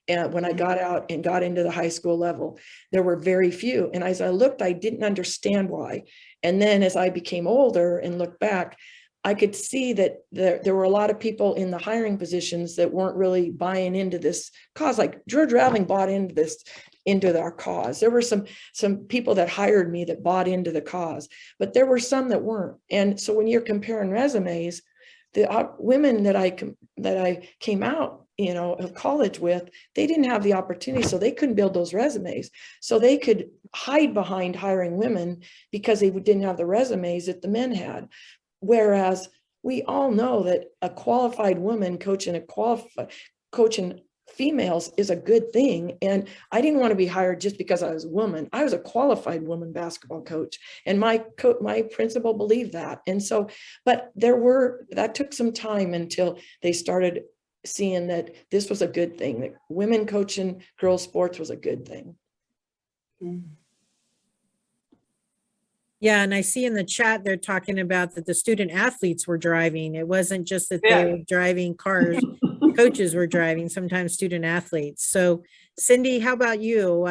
And when I got out and got into the high school level, there were very few. And as I looked, I didn't understand why. And then as I became older and looked back, I could see that there were a lot of people in the hiring positions that weren't really buying into this cause. Like George Raveling bought into our cause. There were some people that hired me that bought into the cause, but there were some that weren't. And so when you're comparing resumes, the women that I came out, of college with, they didn't have the opportunity, so they couldn't build those resumes. So they could hide behind hiring women because they didn't have the resumes that the men had. Whereas we all know that a qualified woman coaching females is a good thing. And I didn't want to be hired just because I was a woman. I was a qualified woman basketball coach, and my principal believed that. And so, but that took some time until they started seeing that this was a good thing, that women coaching girls sports was a good thing. Yeah, and I see in the chat, they're talking about that the student athletes were driving. It wasn't just that they were driving cars, coaches were driving, sometimes student athletes. So Cindy, how about you?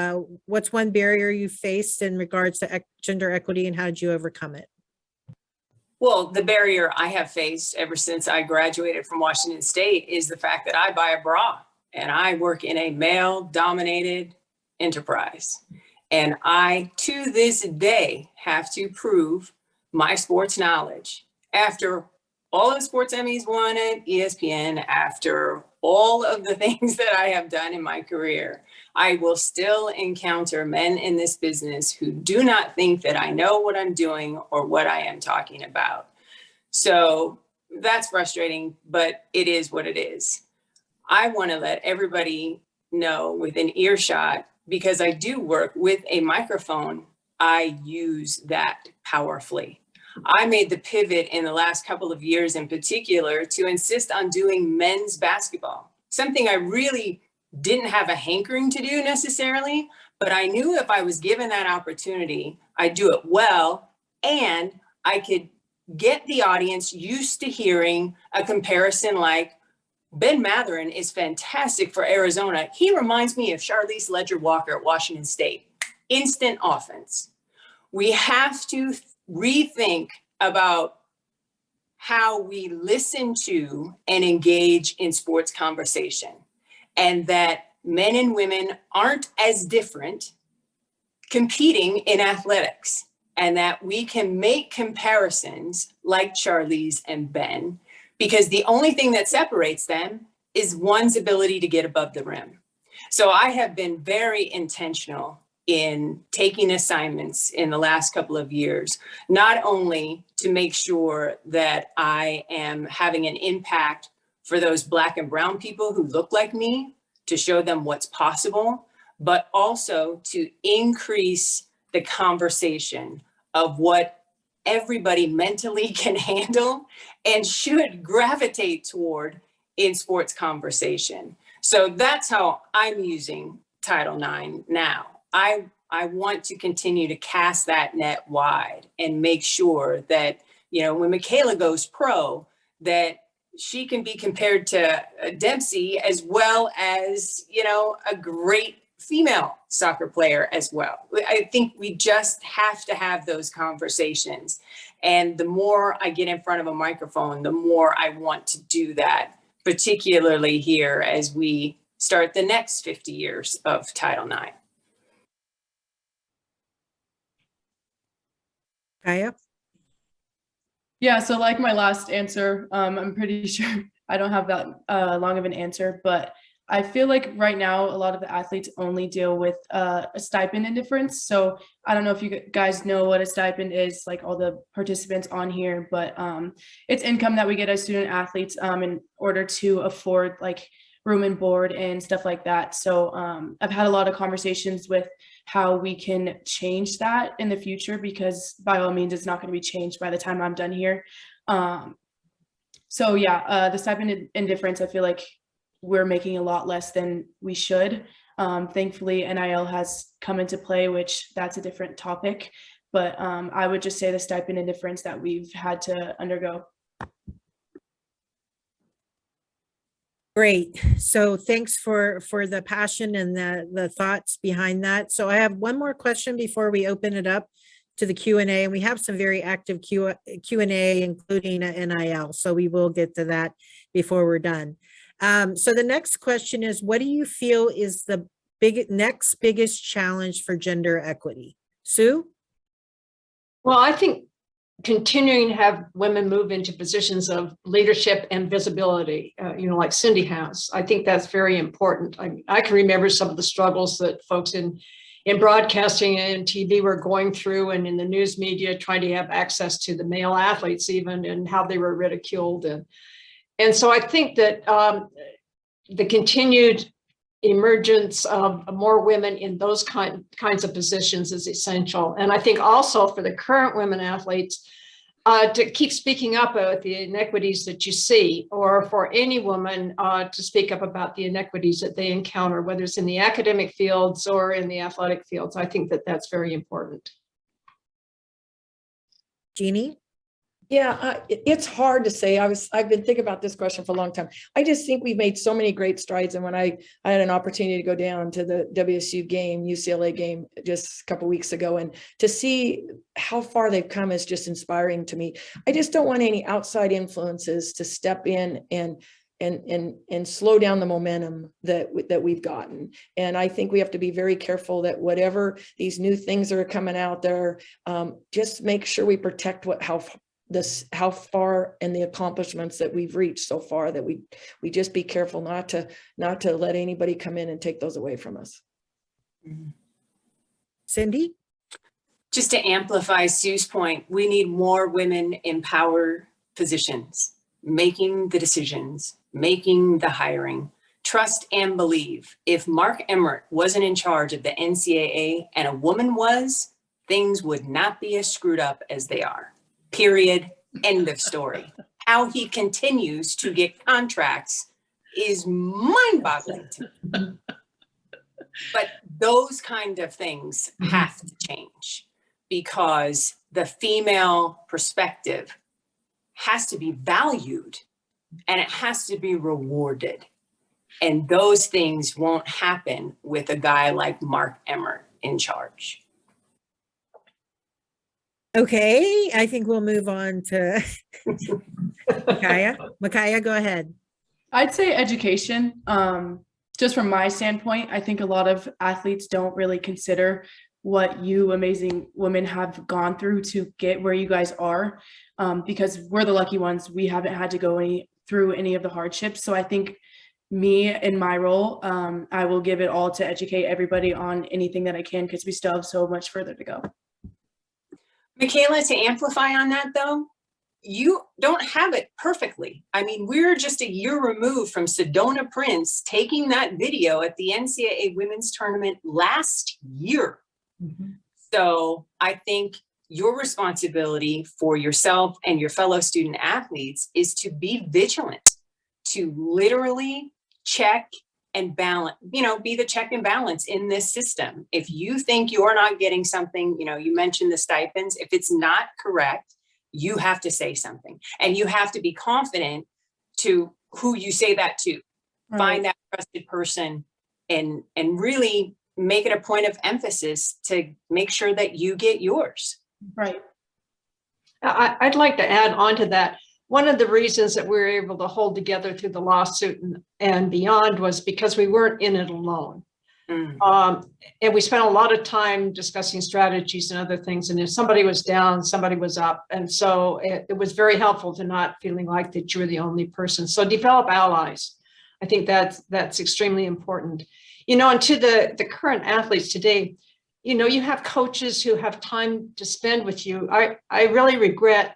What's one barrier you faced in regards to gender equity, and how did you overcome it? Well, the barrier I have faced ever since I graduated from Washington State is the fact that I buy a bra and I work in a male-dominated enterprise. And I, to this day, have to prove my sports knowledge. After all of the sports Emmys won at ESPN, after all of the things that I have done in my career, I will still encounter men in this business who do not think that I know what I'm doing or what I am talking about. So that's frustrating, but it is what it is. I want to let everybody know within earshot, because I do work with a microphone, I use that powerfully. I made the pivot in the last couple of years in particular to insist on doing men's basketball, something I really didn't have a hankering to do necessarily, but I knew if I was given that opportunity, I'd do it well, and I could get the audience used to hearing a comparison like, Ben Matherin is fantastic for Arizona. He reminds me of Charlize Ledger-Walker at Washington State. Instant offense. We have to rethink about how we listen to and engage in sports conversation, and that men and women aren't as different competing in athletics, and that we can make comparisons like Charlize and Ben, because the only thing that separates them is one's ability to get above the rim. So I have been very intentional in taking assignments in the last couple of years, not only to make sure that I am having an impact for those Black and brown people who look like me, to show them what's possible, but also to increase the conversation of what everybody mentally can handle and should gravitate toward in sports conversation. So that's how I'm using Title IX now. I want to continue to cast that net wide and make sure that, when Michaela goes pro, that she can be compared to Dempsey as well as, a great female soccer player as well. I think we just have to have those conversations. And the more I get in front of a microphone, the more I want to do that, particularly here as we start the next 50 years of Title IX. Kaya? Yeah, so like my last answer, I'm pretty sure I don't have that long of an answer, but I feel like right now a lot of the athletes only deal with a stipend indifference. So I don't know if you guys know what a stipend is, like all the participants on here, but it's income that we get as student athletes in order to afford like room and board and stuff like that. So I've had a lot of conversations with how we can change that in the future, because by all means, it's not going to be changed by the time I'm done here. So yeah, the stipend indifference, I feel like we're making a lot less than we should. Thankfully, NIL has come into play, which that's a different topic. But I would just say the stipend indifference that we've had to undergo. Great. So thanks for the passion and the thoughts behind that. So I have one more question before we open it up to the Q&A, and we have some very active Q&A, including a NIL. So we will get to that before we're done. So the next question is, what do you feel is the next biggest challenge for gender equity? Sue? Well, I think continuing to have women move into positions of leadership and visibility, like Cindy has. I think that's very important. I can remember some of the struggles that folks in broadcasting and TV were going through, and in the news media trying to have access to the male athletes even, and how they were ridiculed. And so I think that the continued emergence of more women in those kinds of positions is essential. And I think also for the current women athletes to keep speaking up about the inequities that you see, or for any woman to speak up about the inequities that they encounter, whether it's in the academic fields or in the athletic fields. I think that that's very important. Jeannie? Yeah, it's hard to say. I've been thinking about this question for a long time. I just think we've made so many great strides. And when I had an opportunity to go down to the WSU game, UCLA game, just a couple of weeks ago, and to see how far they've come is just inspiring to me. I just don't want any outside influences to step in and slow down the momentum that we've gotten. And I think we have to be very careful that whatever these new things that are coming out there, just make sure we protect how far and the accomplishments that we've reached so far, that we just be careful not to let anybody come in and take those away from us. Cindy? Just to amplify Sue's point, we need more women in power positions, making the decisions, making the hiring. Trust and believe. If Mark Emmert wasn't in charge of the NCAA and a woman was, things would not be as screwed up as they are. Period. End of story. How he continues to get contracts is mind-boggling to me. But those kind of things have to change, because the female perspective has to be valued and it has to be rewarded. And those things won't happen with a guy like Mark Emmert in charge. Okay, I think we'll move on to Mykiaa. Mykiaa, go ahead. I'd say education. Just from my standpoint, I think a lot of athletes don't really consider what you amazing women have gone through to get where you guys are, because we're the lucky ones. We haven't had to go through any of the hardships. So I think me in my role, I will give it all to educate everybody on anything that I can, because we still have so much further to go. Michaela, to amplify on that though, you don't have it perfectly. I mean, we're just a year removed from Sedona Prince taking that video at the NCAA women's tournament last year. Mm-hmm. So I think your responsibility for yourself and your fellow student athletes is to be vigilant, to literally check and balance, be the check and balance in this system. If you think you're not getting something, you mentioned the stipends, if it's not correct, you have to say something, and you have to be confident to who you say that to. Right. Find that trusted person and really make it a point of emphasis to make sure that you get yours. Right. I'd like to add on to that. One of the reasons that we were able to hold together through the lawsuit and beyond was because we weren't in it alone. And we spent a lot of time discussing strategies and other things. And if somebody was down, somebody was up. And so it was very helpful to not feeling like that you were the only person. So develop allies. I think that's extremely important. And to the current athletes today, you have coaches who have time to spend with you. I really regret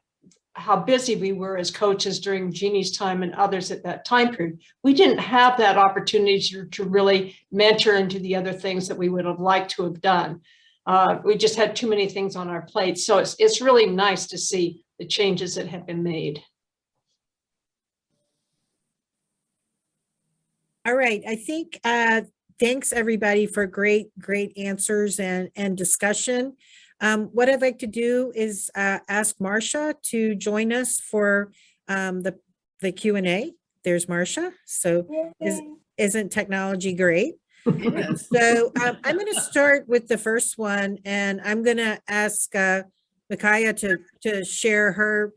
how busy we were as coaches during Jeannie's time and others at that time period. We didn't have that opportunity to really mentor into the other things that we would have liked to have done. We just had too many things on our plates. So it's really nice to see the changes that have been made. All right, I think thanks everybody for great answers and discussion. What I'd like to do is ask Marcia to join us for the Q&A. There's Marcia. So isn't technology great? So I'm going to start with the first one, and I'm going to ask Mykiaa to share her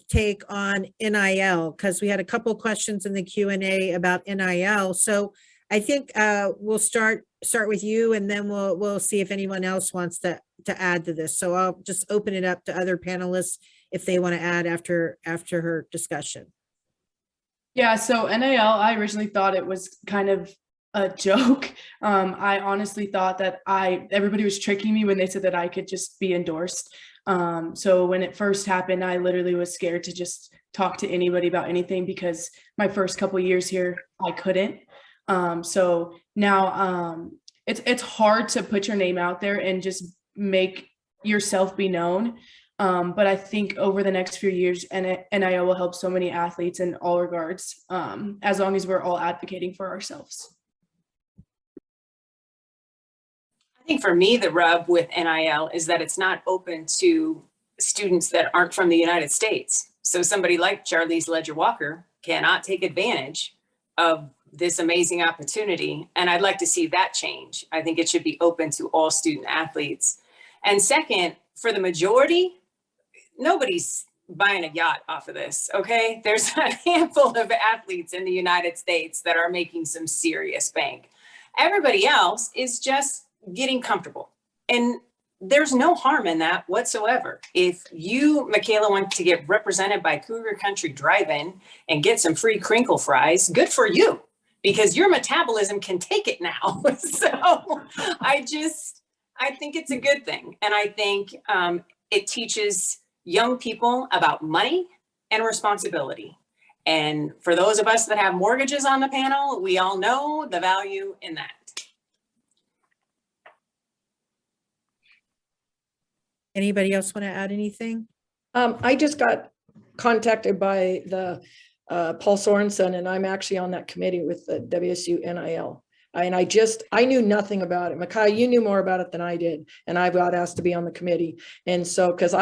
take on NIL, because we had a couple questions in the Q&A about NIL. So I think we'll start with you, and then we'll see if anyone else wants to add to this. So I'll just open it up to other panelists if they want to add after her discussion. Yeah, so NIL, I originally thought it was kind of a joke. I honestly thought that everybody was tricking me when they said that I could just be endorsed. So when it first happened, I literally was scared to just talk to anybody about anything, because my first couple of years here, I couldn't. So now it's hard to put your name out there and just make yourself be known. But I think over the next few years, NIL will help so many athletes in all regards, as long as we're all advocating for ourselves. I think for me, the rub with NIL is that it's not open to students that aren't from the United States. So somebody like Charlize Ledger-Walker cannot take advantage of this amazing opportunity. And I'd like to see that change. I think it should be open to all student athletes. And second, for the majority, nobody's buying a yacht off of this, okay? There's a handful of athletes in the United States that are making some serious bank. Everybody else is just getting comfortable. And there's no harm in that whatsoever. If you, Michaela, want to get represented by Cougar Country Drive-In and get some free crinkle fries, good for you, because your metabolism can take it now. So I think it's a good thing. And I think it teaches young people about money and responsibility. And for those of us that have mortgages on the panel, we all know the value in that. Anybody else want to add anything? I just got contacted by the Paul Sorensen, and I'm actually on that committee with the WSU NIL. And I knew nothing about it. Mykiaa, you knew more about it than I did. And I got asked to be on the committee. And so, because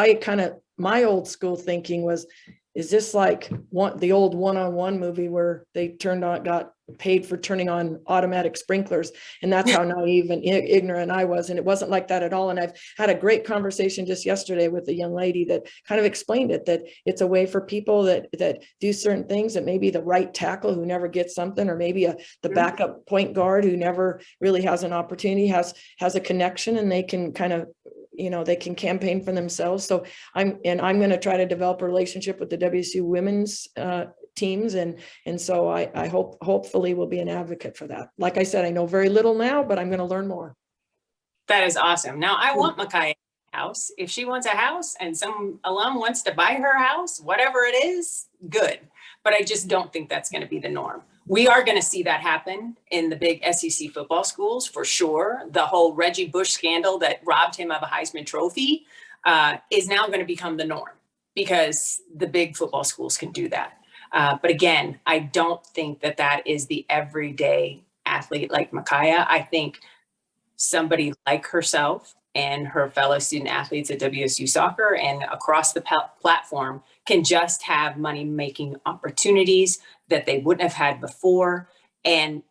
my old school thinking was, is this like the old one-on-one movie where they got paid for turning on automatic sprinklers? And that's how naive and ignorant I was. And it wasn't like that at all. And I've had a great conversation just yesterday with a young lady that kind of explained it, that it's a way for people that do certain things, that maybe the right tackle who never gets something, or maybe the backup point guard who never really has an opportunity, has a connection, and they can kind of, they can campaign for themselves. So I'm going to try to develop a relationship with the WSU women's teams. And so I hopefully will be an advocate for that. Like I said, I know very little now, but I'm going to learn more. That is awesome. Now I want Mykiaa a house. If she wants a house and some alum wants to buy her house, whatever it is, good. But I just don't think that's going to be the norm. We are going to see that happen in the big SEC football schools for sure. The whole Reggie Bush scandal that robbed him of a Heisman Trophy is now going to become the norm, because the big football schools can do that. But again, I don't think that is the everyday athlete like Mykiaa. I think somebody like herself and her fellow student athletes at WSU Soccer and across the platform can just have money-making opportunities that they wouldn't have had before, and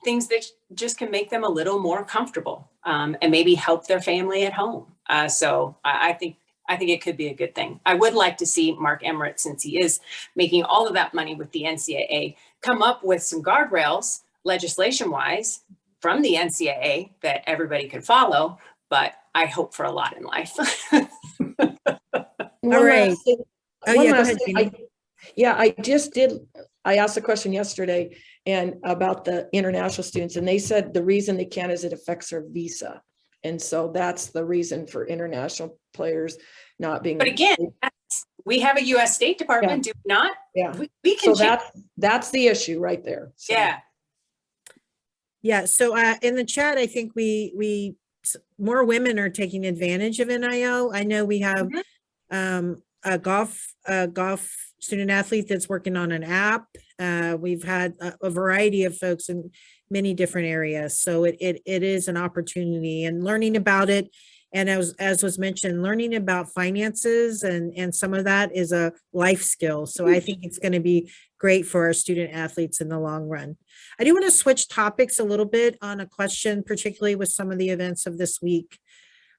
things that just can make them a little more comfortable and maybe help their family at home. So I think it could be a good thing. I would like to see Mark Emmert, since he is making all of that money with the NCAA, come up with some guardrails legislation-wise from the NCAA that everybody could follow, but I hope for a lot in life. All right. Oh, One yeah, go last ahead, thing. Jeannie. I asked a question yesterday and about the international students, and they said the reason they can't is it affects their visa. And so that's the reason for international players not being. But again, we have a U.S. State Department, do we not? Yeah. We can So change. that's the issue right there. So. Yeah. Yeah, so in the chat, I think we more women are taking advantage of NIL. I know we have a golf student athlete that's working on an app. We've had a variety of folks in many different areas. So it is an opportunity, and learning about it. And as was mentioned, learning about finances and some of that is a life skill. So I think it's going to be great for our student athletes in the long run. I do want to switch topics a little bit on a question, particularly with some of the events of this week.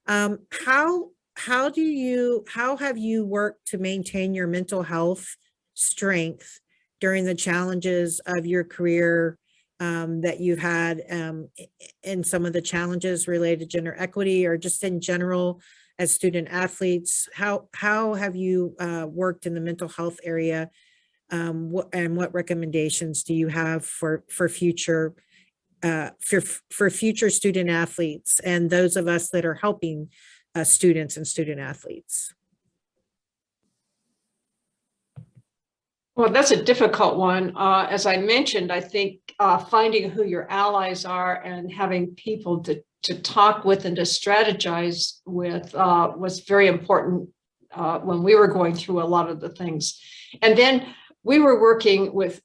How have you worked to maintain your mental health strength during the challenges of your career that you've had and some of the challenges related to gender equity, or just in general as student athletes? How have you worked in the mental health area, and what recommendations do you have for future student athletes and those of us that are helping students and student athletes? Well, that's a difficult one. As I mentioned, I think finding who your allies are and having people to talk with and to strategize with was very important when we were going through a lot of the things. And then we were working with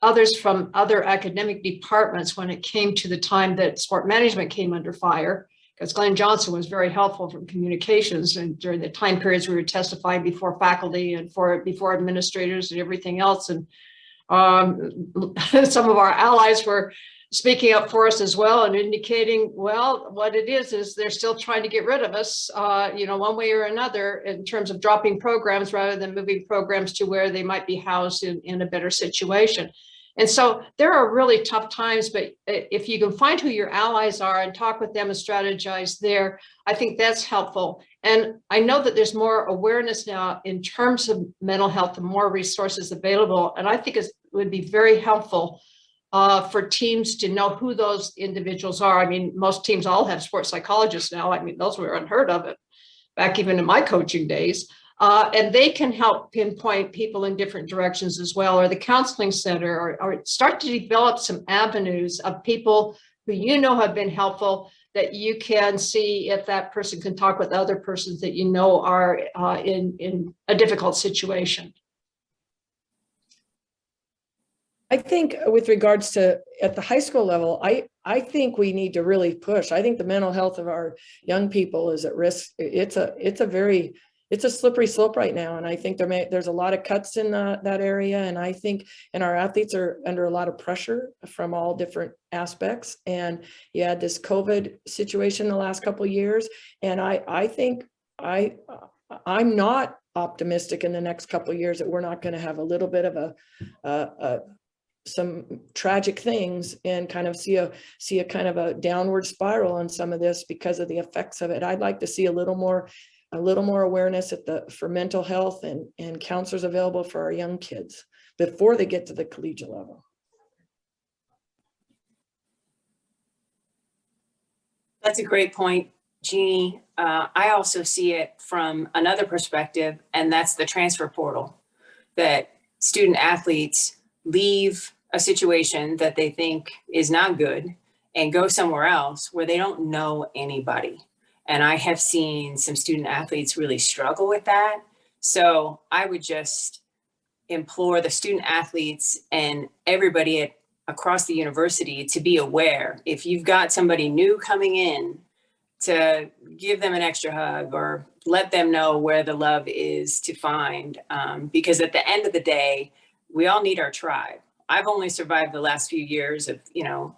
others from other academic departments when it came to the time that sport management came under fire, because Glenn Johnson was very helpful from communications, and during the time periods we were testifying before faculty and before administrators and everything else. And some of our allies were speaking up for us as well and indicating, well, what it is they're still trying to get rid of us, one way or another, in terms of dropping programs rather than moving programs to where they might be housed in a better situation. And so there are really tough times, but if you can find who your allies are and talk with them and strategize there, I think that's helpful. And I know that there's more awareness now in terms of mental health and more resources available. And I think it would be very helpful for teams to know who those individuals are. I mean, most teams all have sports psychologists now. I mean, those were unheard of it back even in my coaching days. And they can help pinpoint people in different directions as well, or the counseling center, or start to develop some avenues of people who have been helpful, that you can see if that person can talk with other persons that are in a difficult situation. I think with regards to at the high school level, I think we need to really push. I think the mental health of our young people is at risk. It's a slippery slope right now. And I think there's a lot of cuts in that area. And I think, and our athletes are under a lot of pressure from all different aspects. And you had this COVID situation the last couple of years. And I think I'm not optimistic in the next couple of years that we're not going to have a little bit of some tragic things and kind of see a kind of a downward spiral on some of this because of the effects of it. I'd like to see a little more awareness for mental health and counselors available for our young kids before they get to the collegiate level. That's a great point, Jeannie. I also see it from another perspective, and that's the transfer portal, that student athletes leave a situation that they think is not good and go somewhere else where they don't know anybody. And I have seen some student athletes really struggle with that. So I would just implore the student athletes and everybody across the university to be aware. If you've got somebody new coming in, to give them an extra hug or let them know where the love is to find. Because at the end of the day, we all need our tribe. I've only survived the last few years of,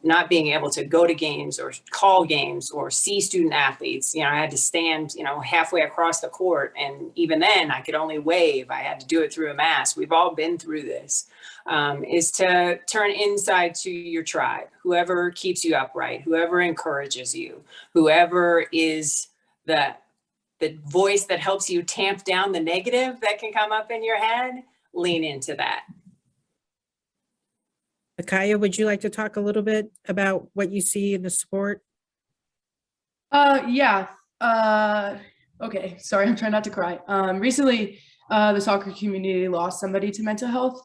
not being able to go to games or call games or see student athletes. I had to stand, halfway across the court. And even then I could only wave. I had to do it through a mask. We've all been through this, is to turn inside to your tribe, whoever keeps you upright, whoever encourages you, whoever is the voice that helps you tamp down the negative that can come up in your head, lean into that. Mykiaa, would you like to talk a little bit about what you see in the sport? Yeah. Okay. Sorry, I'm trying not to cry. Recently, the soccer community lost somebody to mental health.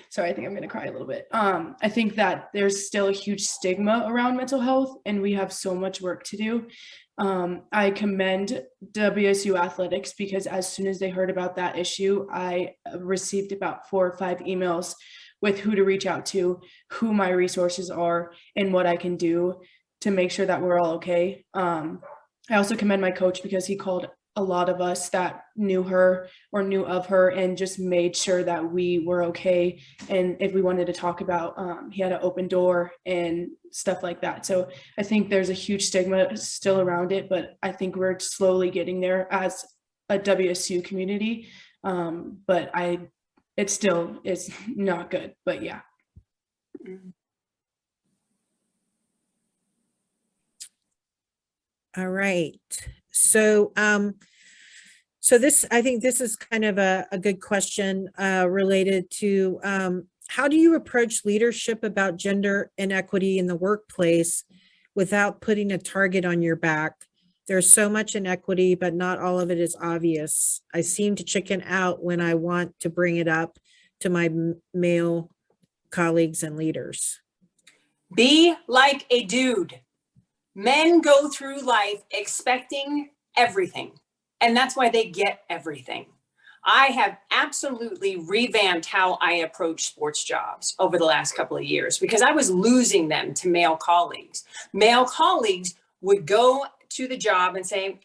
Sorry, I think I'm going to cry a little bit. I think that there's still a huge stigma around mental health, and we have so much work to do. I commend WSU athletics because as soon as they heard about that issue, I received about 4 or 5 emails with who to reach out to, who my resources are, and what I can do to make sure that we're all okay. I also commend my coach because he called a lot of us that knew her or knew of her and just made sure that we were okay. And if we wanted to talk about, he had an open door and stuff like that. So I think there's a huge stigma still around it, but I think we're slowly getting there as a WSU community. But it still is not good, but yeah. All right. So, I think this is kind of a good question related to how do you approach leadership about gender inequity in the workplace without putting a target on your back? There's so much inequity, but not all of it is obvious. I seem to chicken out when I want to bring it up to my male colleagues and leaders. Be like a dude. Men go through life expecting everything, and that's why they get everything. I have absolutely revamped how I approach sports jobs over the last couple of years because I was losing them to male colleagues. Male colleagues would go to the job and say,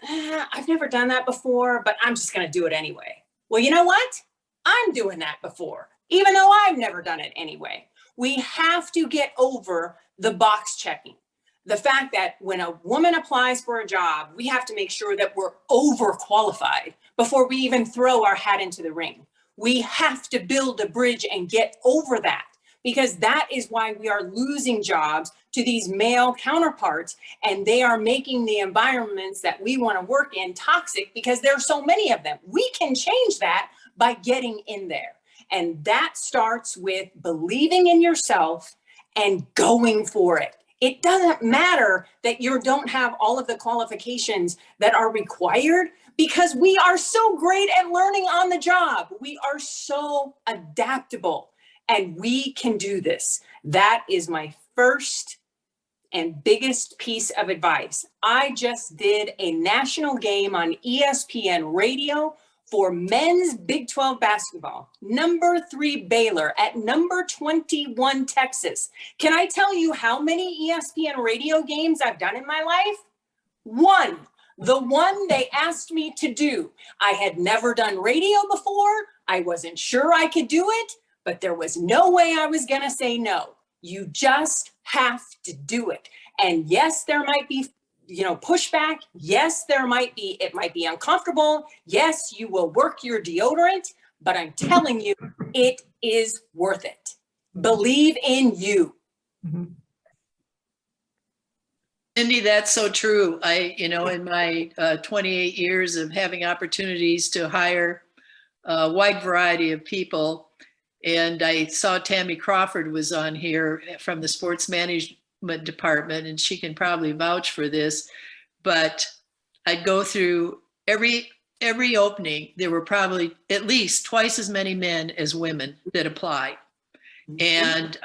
I've never done that before, but I'm just going to do it anyway. Well, you know what? I'm doing that before, even though I've never done it anyway. We have to get over the box checking. The fact that when a woman applies for a job, we have to make sure that we're overqualified before we even throw our hat into the ring. We have to build a bridge and get over that, because that is why we are losing jobs to these male counterparts, and they are making the environments that we want to work in toxic because there are so many of them. We can change that by getting in there. And that starts with believing in yourself and going for it. It doesn't matter that you don't have all of the qualifications that are required, because we are so great at learning on the job. We are so adaptable, and we can do this. That is my first and biggest piece of advice. I just did a national game on ESPN radio for men's Big 12 basketball, number 3 Baylor at number 21 Texas. Can I tell you how many ESPN radio games I've done in my life? 1. The one they asked me to do. I had never done radio before. I wasn't sure I could do it, but there was no way I was going to say no. You just have to do it. And yes, there might be pushback. Yes, it might be uncomfortable. Yes, you will work your deodorant, but I'm telling you, it is worth it. Believe in you. Mm-hmm. Cindy, that's so true. In my 28 years of having opportunities to hire a wide variety of people, and I saw Tammy Crawford was on here from the sports management department, and she can probably vouch for this, but I'd go through every opening. There were probably at least twice as many men as women that applied. And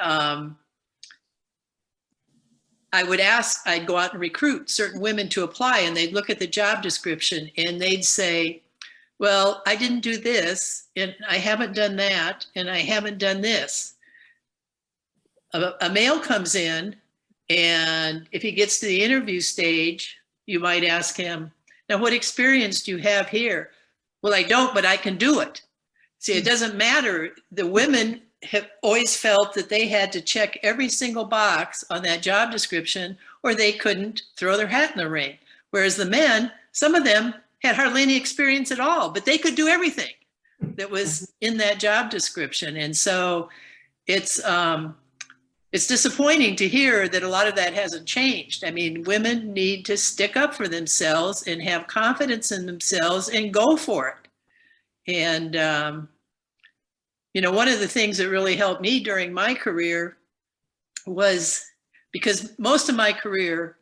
I'd go out and recruit certain women to apply, and they'd look at the job description and they'd say, well, I didn't do this, and I haven't done that, and I haven't done this. A male comes in, and if he gets to the interview stage, you might ask him, now, what experience do you have here? Well, I don't, but I can do it. See, it doesn't matter. The women have always felt that they had to check every single box on that job description or they couldn't throw their hat in the ring. Whereas the men, some of them had hardly any experience at all, but they could do everything that was in that job description. And so it's disappointing to hear that a lot of that hasn't changed. I mean, women need to stick up for themselves and have confidence in themselves and go for it. And, you know, one of the things that really helped me during my career was because most of my career,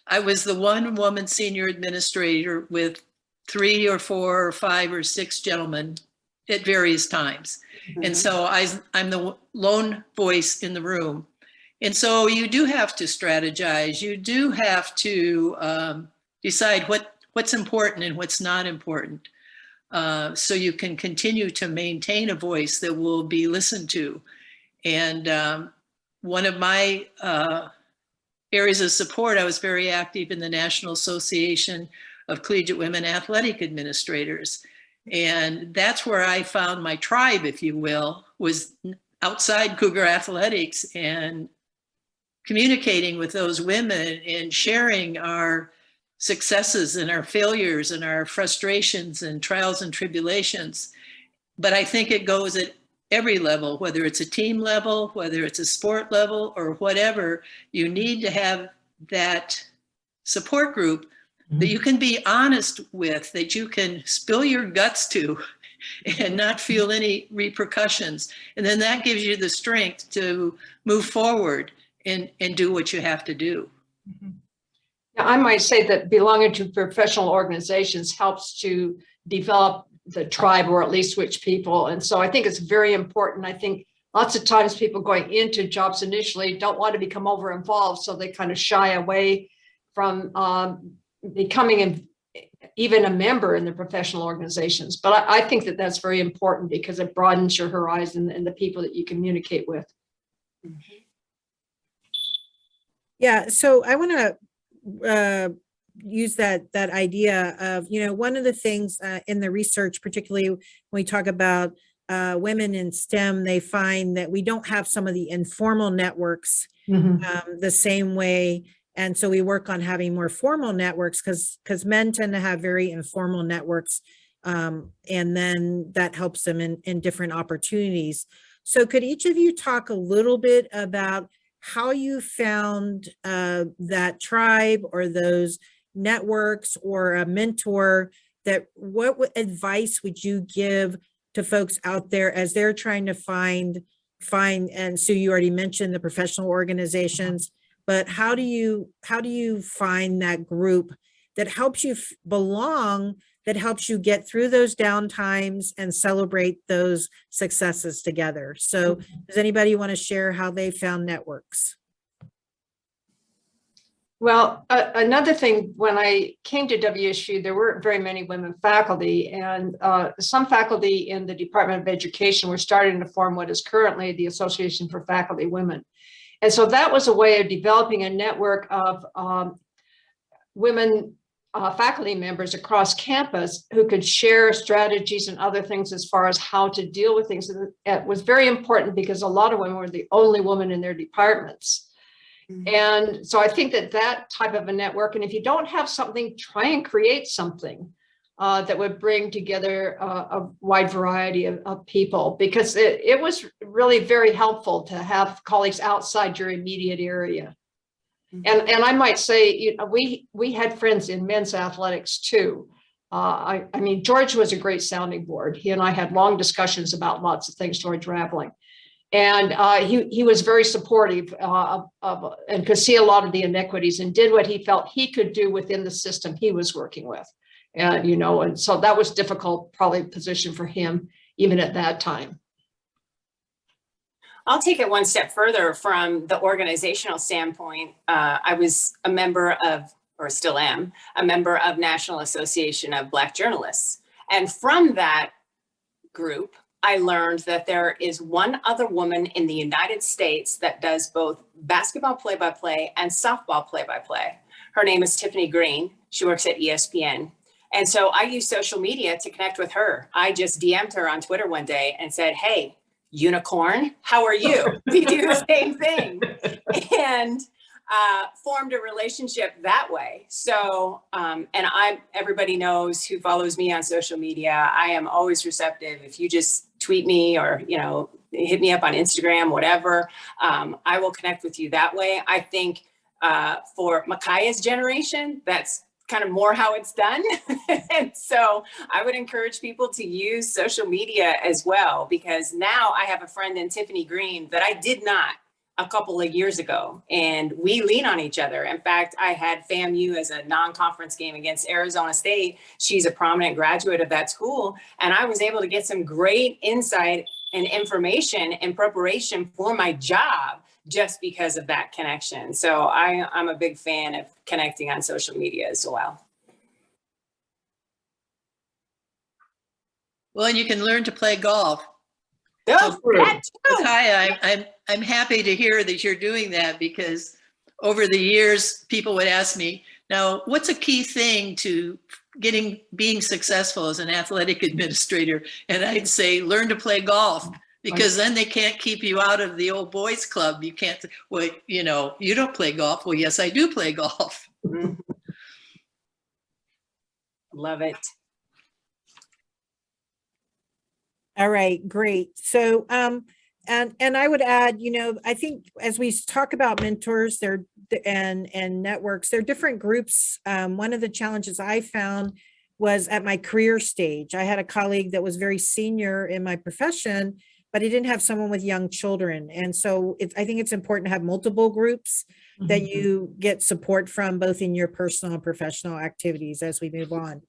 I was the one woman senior administrator with 3 or 4 or 5 or 6 gentlemen at various times. Mm-hmm. And so I'm the lone voice in the room. And so you do have to strategize. You do have to decide what's important and what's not important. So you can continue to maintain a voice that will be listened to. And one of my areas of support, I was very active in the National Association of Collegiate Women Athletic Administrators. And that's where I found my tribe, if you will, was outside Cougar athletics and communicating with those women and sharing our successes and our failures and our frustrations and trials and tribulations. But I think it goes at every level, whether it's a team level, whether it's a sport level or whatever. You need to have that support group that you can be honest with, that you can spill your guts to and not feel any repercussions. And then that gives you the strength to move forward and do what you have to do. Now, I might say that belonging to professional organizations helps to develop the tribe, or at least which people. And so I think it's very important. I think lots of times people going into jobs initially don't want to become over involved, so they kind of shy away from becoming even a member in the professional organizations. But I think that that's very important because it broadens your horizon and the people that you communicate with. Yeah, so I want to use that idea of, you know, one of the things in the research, particularly when we talk about women in STEM, they find that we don't have some of the informal networks the same way. And so we work on having more formal networks because men tend to have very informal networks. And then that helps them in different opportunities. So could each of you talk a little bit about how you found that tribe or those networks or a mentor, that what advice would you give to folks out there as they're trying to find, and so you already mentioned the professional organizations, but how do you find that group that helps you belong, that helps you get through those down times and celebrate those successes together? So does anybody want to share how they found networks? Well, another thing, when I came to WSU, there weren't very many women faculty, and some faculty in the Department of Education were starting to form what is currently the Association for Faculty Women. And so that was a way of developing a network of women faculty members across campus who could share strategies and other things as far as how to deal with things. It was very important because a lot of women were the only woman in their departments. And so I think that type of a network, and if you don't have something, try and create something that would bring together a wide variety of people, because it was really very helpful to have colleagues outside your immediate area. And I might say, you know, we had friends in men's athletics too. I mean, George was a great sounding board. He and I had long discussions about lots of things, George Raveling. And he was very supportive of and could see a lot of the inequities and did what he felt he could do within the system he was working with. And, you know, and so that was difficult, probably position for him, even at that time. I'll take it one step further from the organizational standpoint. I was a member of, or still am, a member of National Association of Black Journalists. And from that group, I learned that there is one other woman in the United States that does both basketball play-by-play and softball play-by-play. Her name is Tiffany Green. She works at ESPN. And so I use social media to connect with her. I just DM'd her on Twitter one day and said, hey, unicorn, how are you? We do the same thing. And formed a relationship that way. So, and everybody knows who follows me on social media, I am always receptive. If you just tweet me or, hit me up on Instagram, whatever, I will connect with you that way. I think for Mykiaa's generation, that's kind of more how it's done. And so I would encourage people to use social media as well, because now I have a friend in Tiffany Green that I did not a couple of years ago, and we lean on each other. In fact, I had FAMU as a non-conference game against Arizona State. She's a prominent graduate of that school, and I was able to get some great insight and information in preparation for my job just because of that connection. So I'm a big fan of connecting on social media as well. Well, and you can learn to play golf. Oh, that too. Mykiaa, I'm happy to hear that you're doing that, because over the years, people would ask me, now, what's a key thing to being successful as an athletic administrator? And I'd say, learn to play golf, because then they can't keep you out of the old boys club. You can't, well, you don't play golf. Well, yes, I do play golf. Love it. All right, great. So, and I would add, I think as we talk about mentors and networks, they're different groups. One of the challenges I found was at my career stage. I had a colleague that was very senior in my profession, but he didn't have someone with young children. And so I think it's important to have multiple groups that you get support from, both in your personal and professional activities as we move on.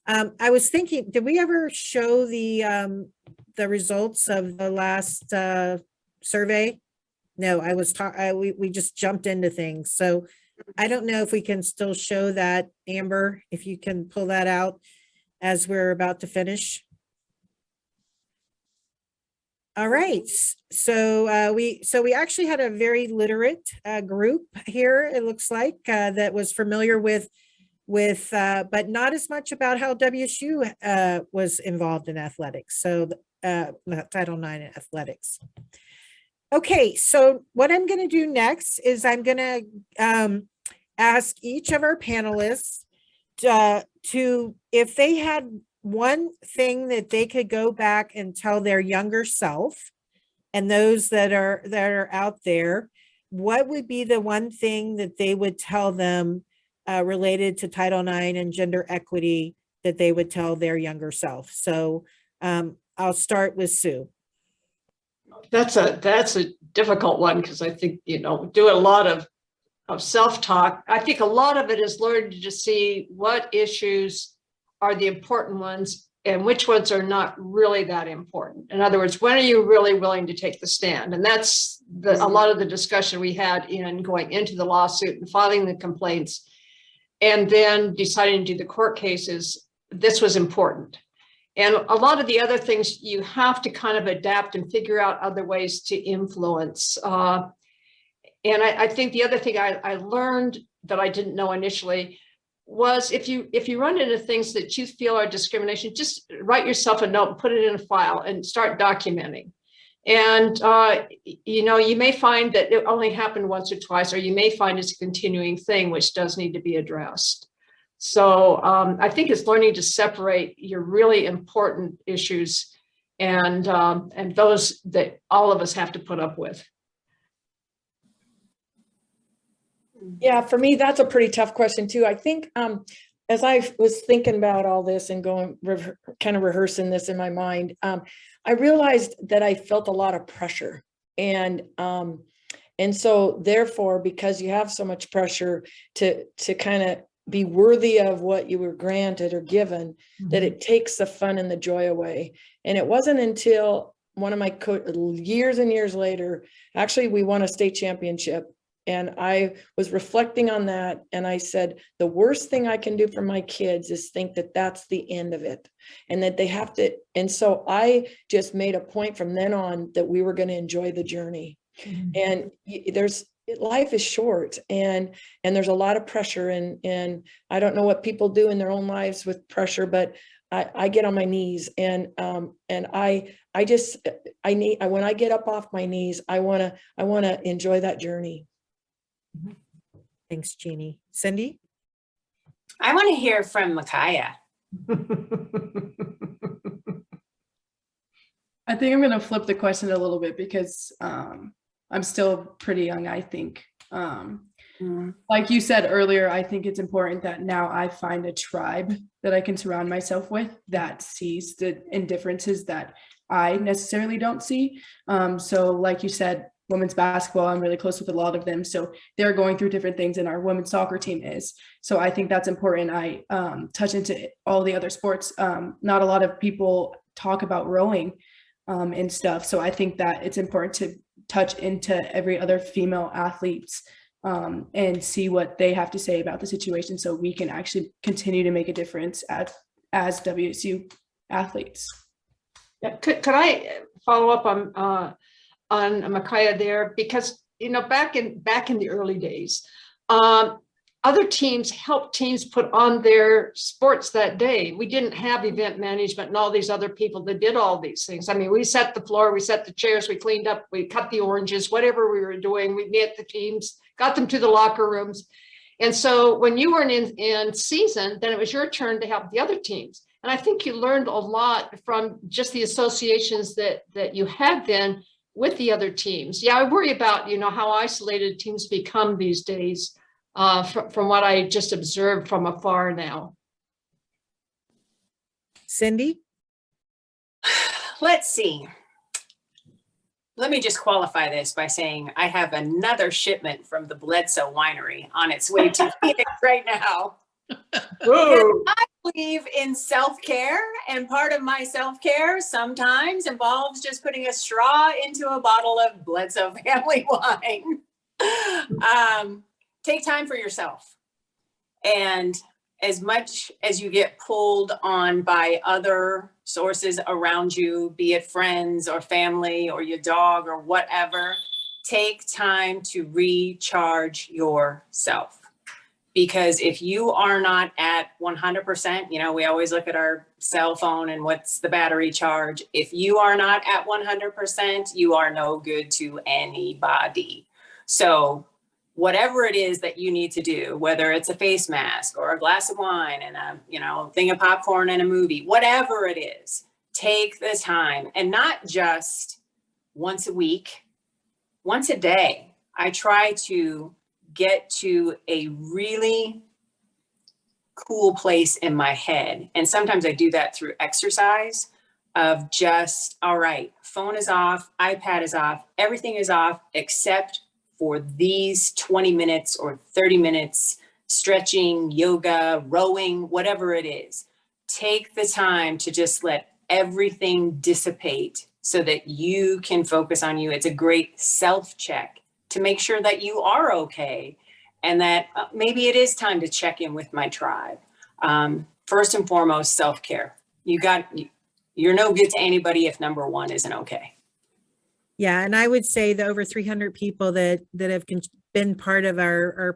I was thinking, did we ever show the results of the last survey? No, we just jumped into things. So I don't know if we can still show that, Amber, if you can pull that out as we're about to finish. All right, so we actually had a very literate group here, it looks like, that was familiar with but not as much about how WSU was involved in athletics. So Title IX athletics. Okay, so what I'm going to do next is I'm going to ask each of our panelists to, if they had one thing that they could go back and tell their younger self, and those that are out there, what would be the one thing that they would tell them related to Title IX and gender equity that they would tell their younger self? So I'll start with Sue. That's a difficult one, because I think, do a lot of self-talk. I think a lot of it is learning to see what issues are the important ones and which ones are not really that important. In other words, when are you really willing to take the stand? And that's a lot of the discussion we had in going into the lawsuit and filing the complaints, and then deciding to do the court cases. This was important. And a lot of the other things, you have to kind of adapt and figure out other ways to influence. And I think the other thing I learned that I didn't know initially was, if you run into things that you feel are discrimination, just write yourself a note and put it in a file and start documenting. And, you may find that it only happened once or twice, or you may find it's a continuing thing, which does need to be addressed. So I think it's learning to separate your really important issues and those that all of us have to put up with. Yeah, for me, that's a pretty tough question too. I think as I was thinking about all this and kind of rehearsing this in my mind, I realized that I felt a lot of pressure. And so therefore, because you have so much pressure to kind of be worthy of what you were granted or given, that it takes the fun and the joy away. And it wasn't until one of my years and years later, actually, we won a state championship. And I was reflecting on that. And I said, the worst thing I can do for my kids is think that that's the end of it, and that they have to. And so I just made a point from then on that we were going to enjoy the journey. And life is short, and there's a lot of pressure, and I don't know what people do in their own lives with pressure, but I get on my knees and I when I get up off my knees, I want to enjoy that journey. Thanks, Jeannie. Cindy? I want to hear from Mykiaa. I think I'm going to flip the question a little bit because I'm still pretty young, I think. Like you said earlier, I think it's important that now I find a tribe that I can surround myself with that sees the indifferences that I necessarily don't see. So like you said, women's basketball, I'm really close with a lot of them. So they're going through different things, and our women's soccer team is. So I think that's important. I touch into all the other sports. Not a lot of people talk about rowing and stuff. So I think that it's important to touch into every other female athletes and see what they have to say about the situation, so we can actually continue to make a difference as WSU athletes. Yeah, could I follow up on Mykiaa there? Because, you know, back in the early days, other teams helped teams put on their sports that day. We didn't have event management and all these other people that did all these things. I mean, we set the floor, we set the chairs, we cleaned up, we cut the oranges, whatever we were doing, we met the teams, got them to the locker rooms. And so when you were in season, then it was your turn to help the other teams. And I think you learned a lot from just the associations that you had then with the other teams. Yeah, I worry about, you know, how isolated teams become these days. From what I just observed from afar now. Cindy? Let's see. Let me just qualify this by saying I have another shipment from the Bledsoe Winery on its way to Phoenix right now. I believe in self-care, and part of my self-care sometimes involves just putting a straw into a bottle of Bledsoe family wine. Take time for yourself. And as much as you get pulled on by other sources around you, be it friends or family or your dog or whatever, take time to recharge yourself. Because if you are not at 100%, you know, we always look at our cell phone and what's the battery charge. If you are not at 100%, you are no good to anybody. So whatever it is that you need to do, whether it's a face mask or a glass of wine and a, you know, thing of popcorn and a movie, whatever it is, take the time, and not just once a week, once a day. I try to get to a really cool place in my head. And sometimes I do that through exercise of just, all right, phone is off, iPad is off, everything is off except for these 20 minutes or 30 minutes, stretching, yoga, rowing, whatever it is. Take the time to just let everything dissipate so that you can focus on you. It's a great self-check to make sure that you are okay, and that maybe it is time to check in with my tribe. First and foremost, self-care. You're no good to anybody if number one isn't okay. Yeah, and I would say the over 300 people that have been part of our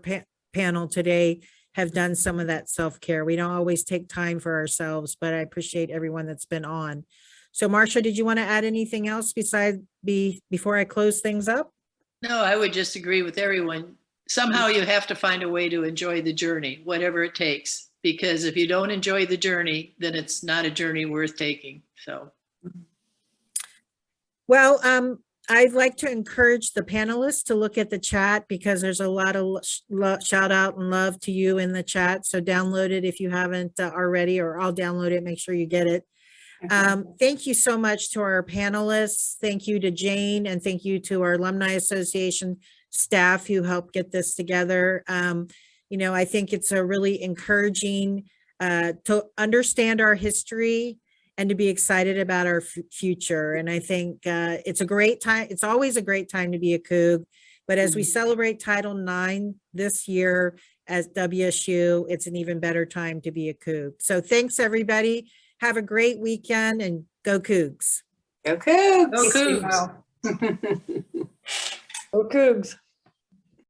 panel today have done some of that self-care. We don't always take time for ourselves, but I appreciate everyone that's been on. So Marcia, did you want to add anything else before I close things up? No, I would just agree with everyone. Somehow you have to find a way to enjoy the journey, whatever it takes, because if you don't enjoy the journey, then it's not a journey worth taking. So. Well, I'd like to encourage the panelists to look at the chat, because there's a lot of shout out and love to you in the chat. So download it if you haven't already, or I'll download it, make sure you get it. Thank you so much to our panelists. Thank you to Jeanne, and thank you to our Alumni Association staff who helped get this together. You know, I think it's a really encouraging to understand our history and to be excited about our future. And I think it's a great time. It's always a great time to be a Coug, but as we celebrate Title IX this year as WSU, it's an even better time to be a Coug. So thanks everybody. Have a great weekend, and go Cougs. Go Cougs. Go Cougs. Go Cougs.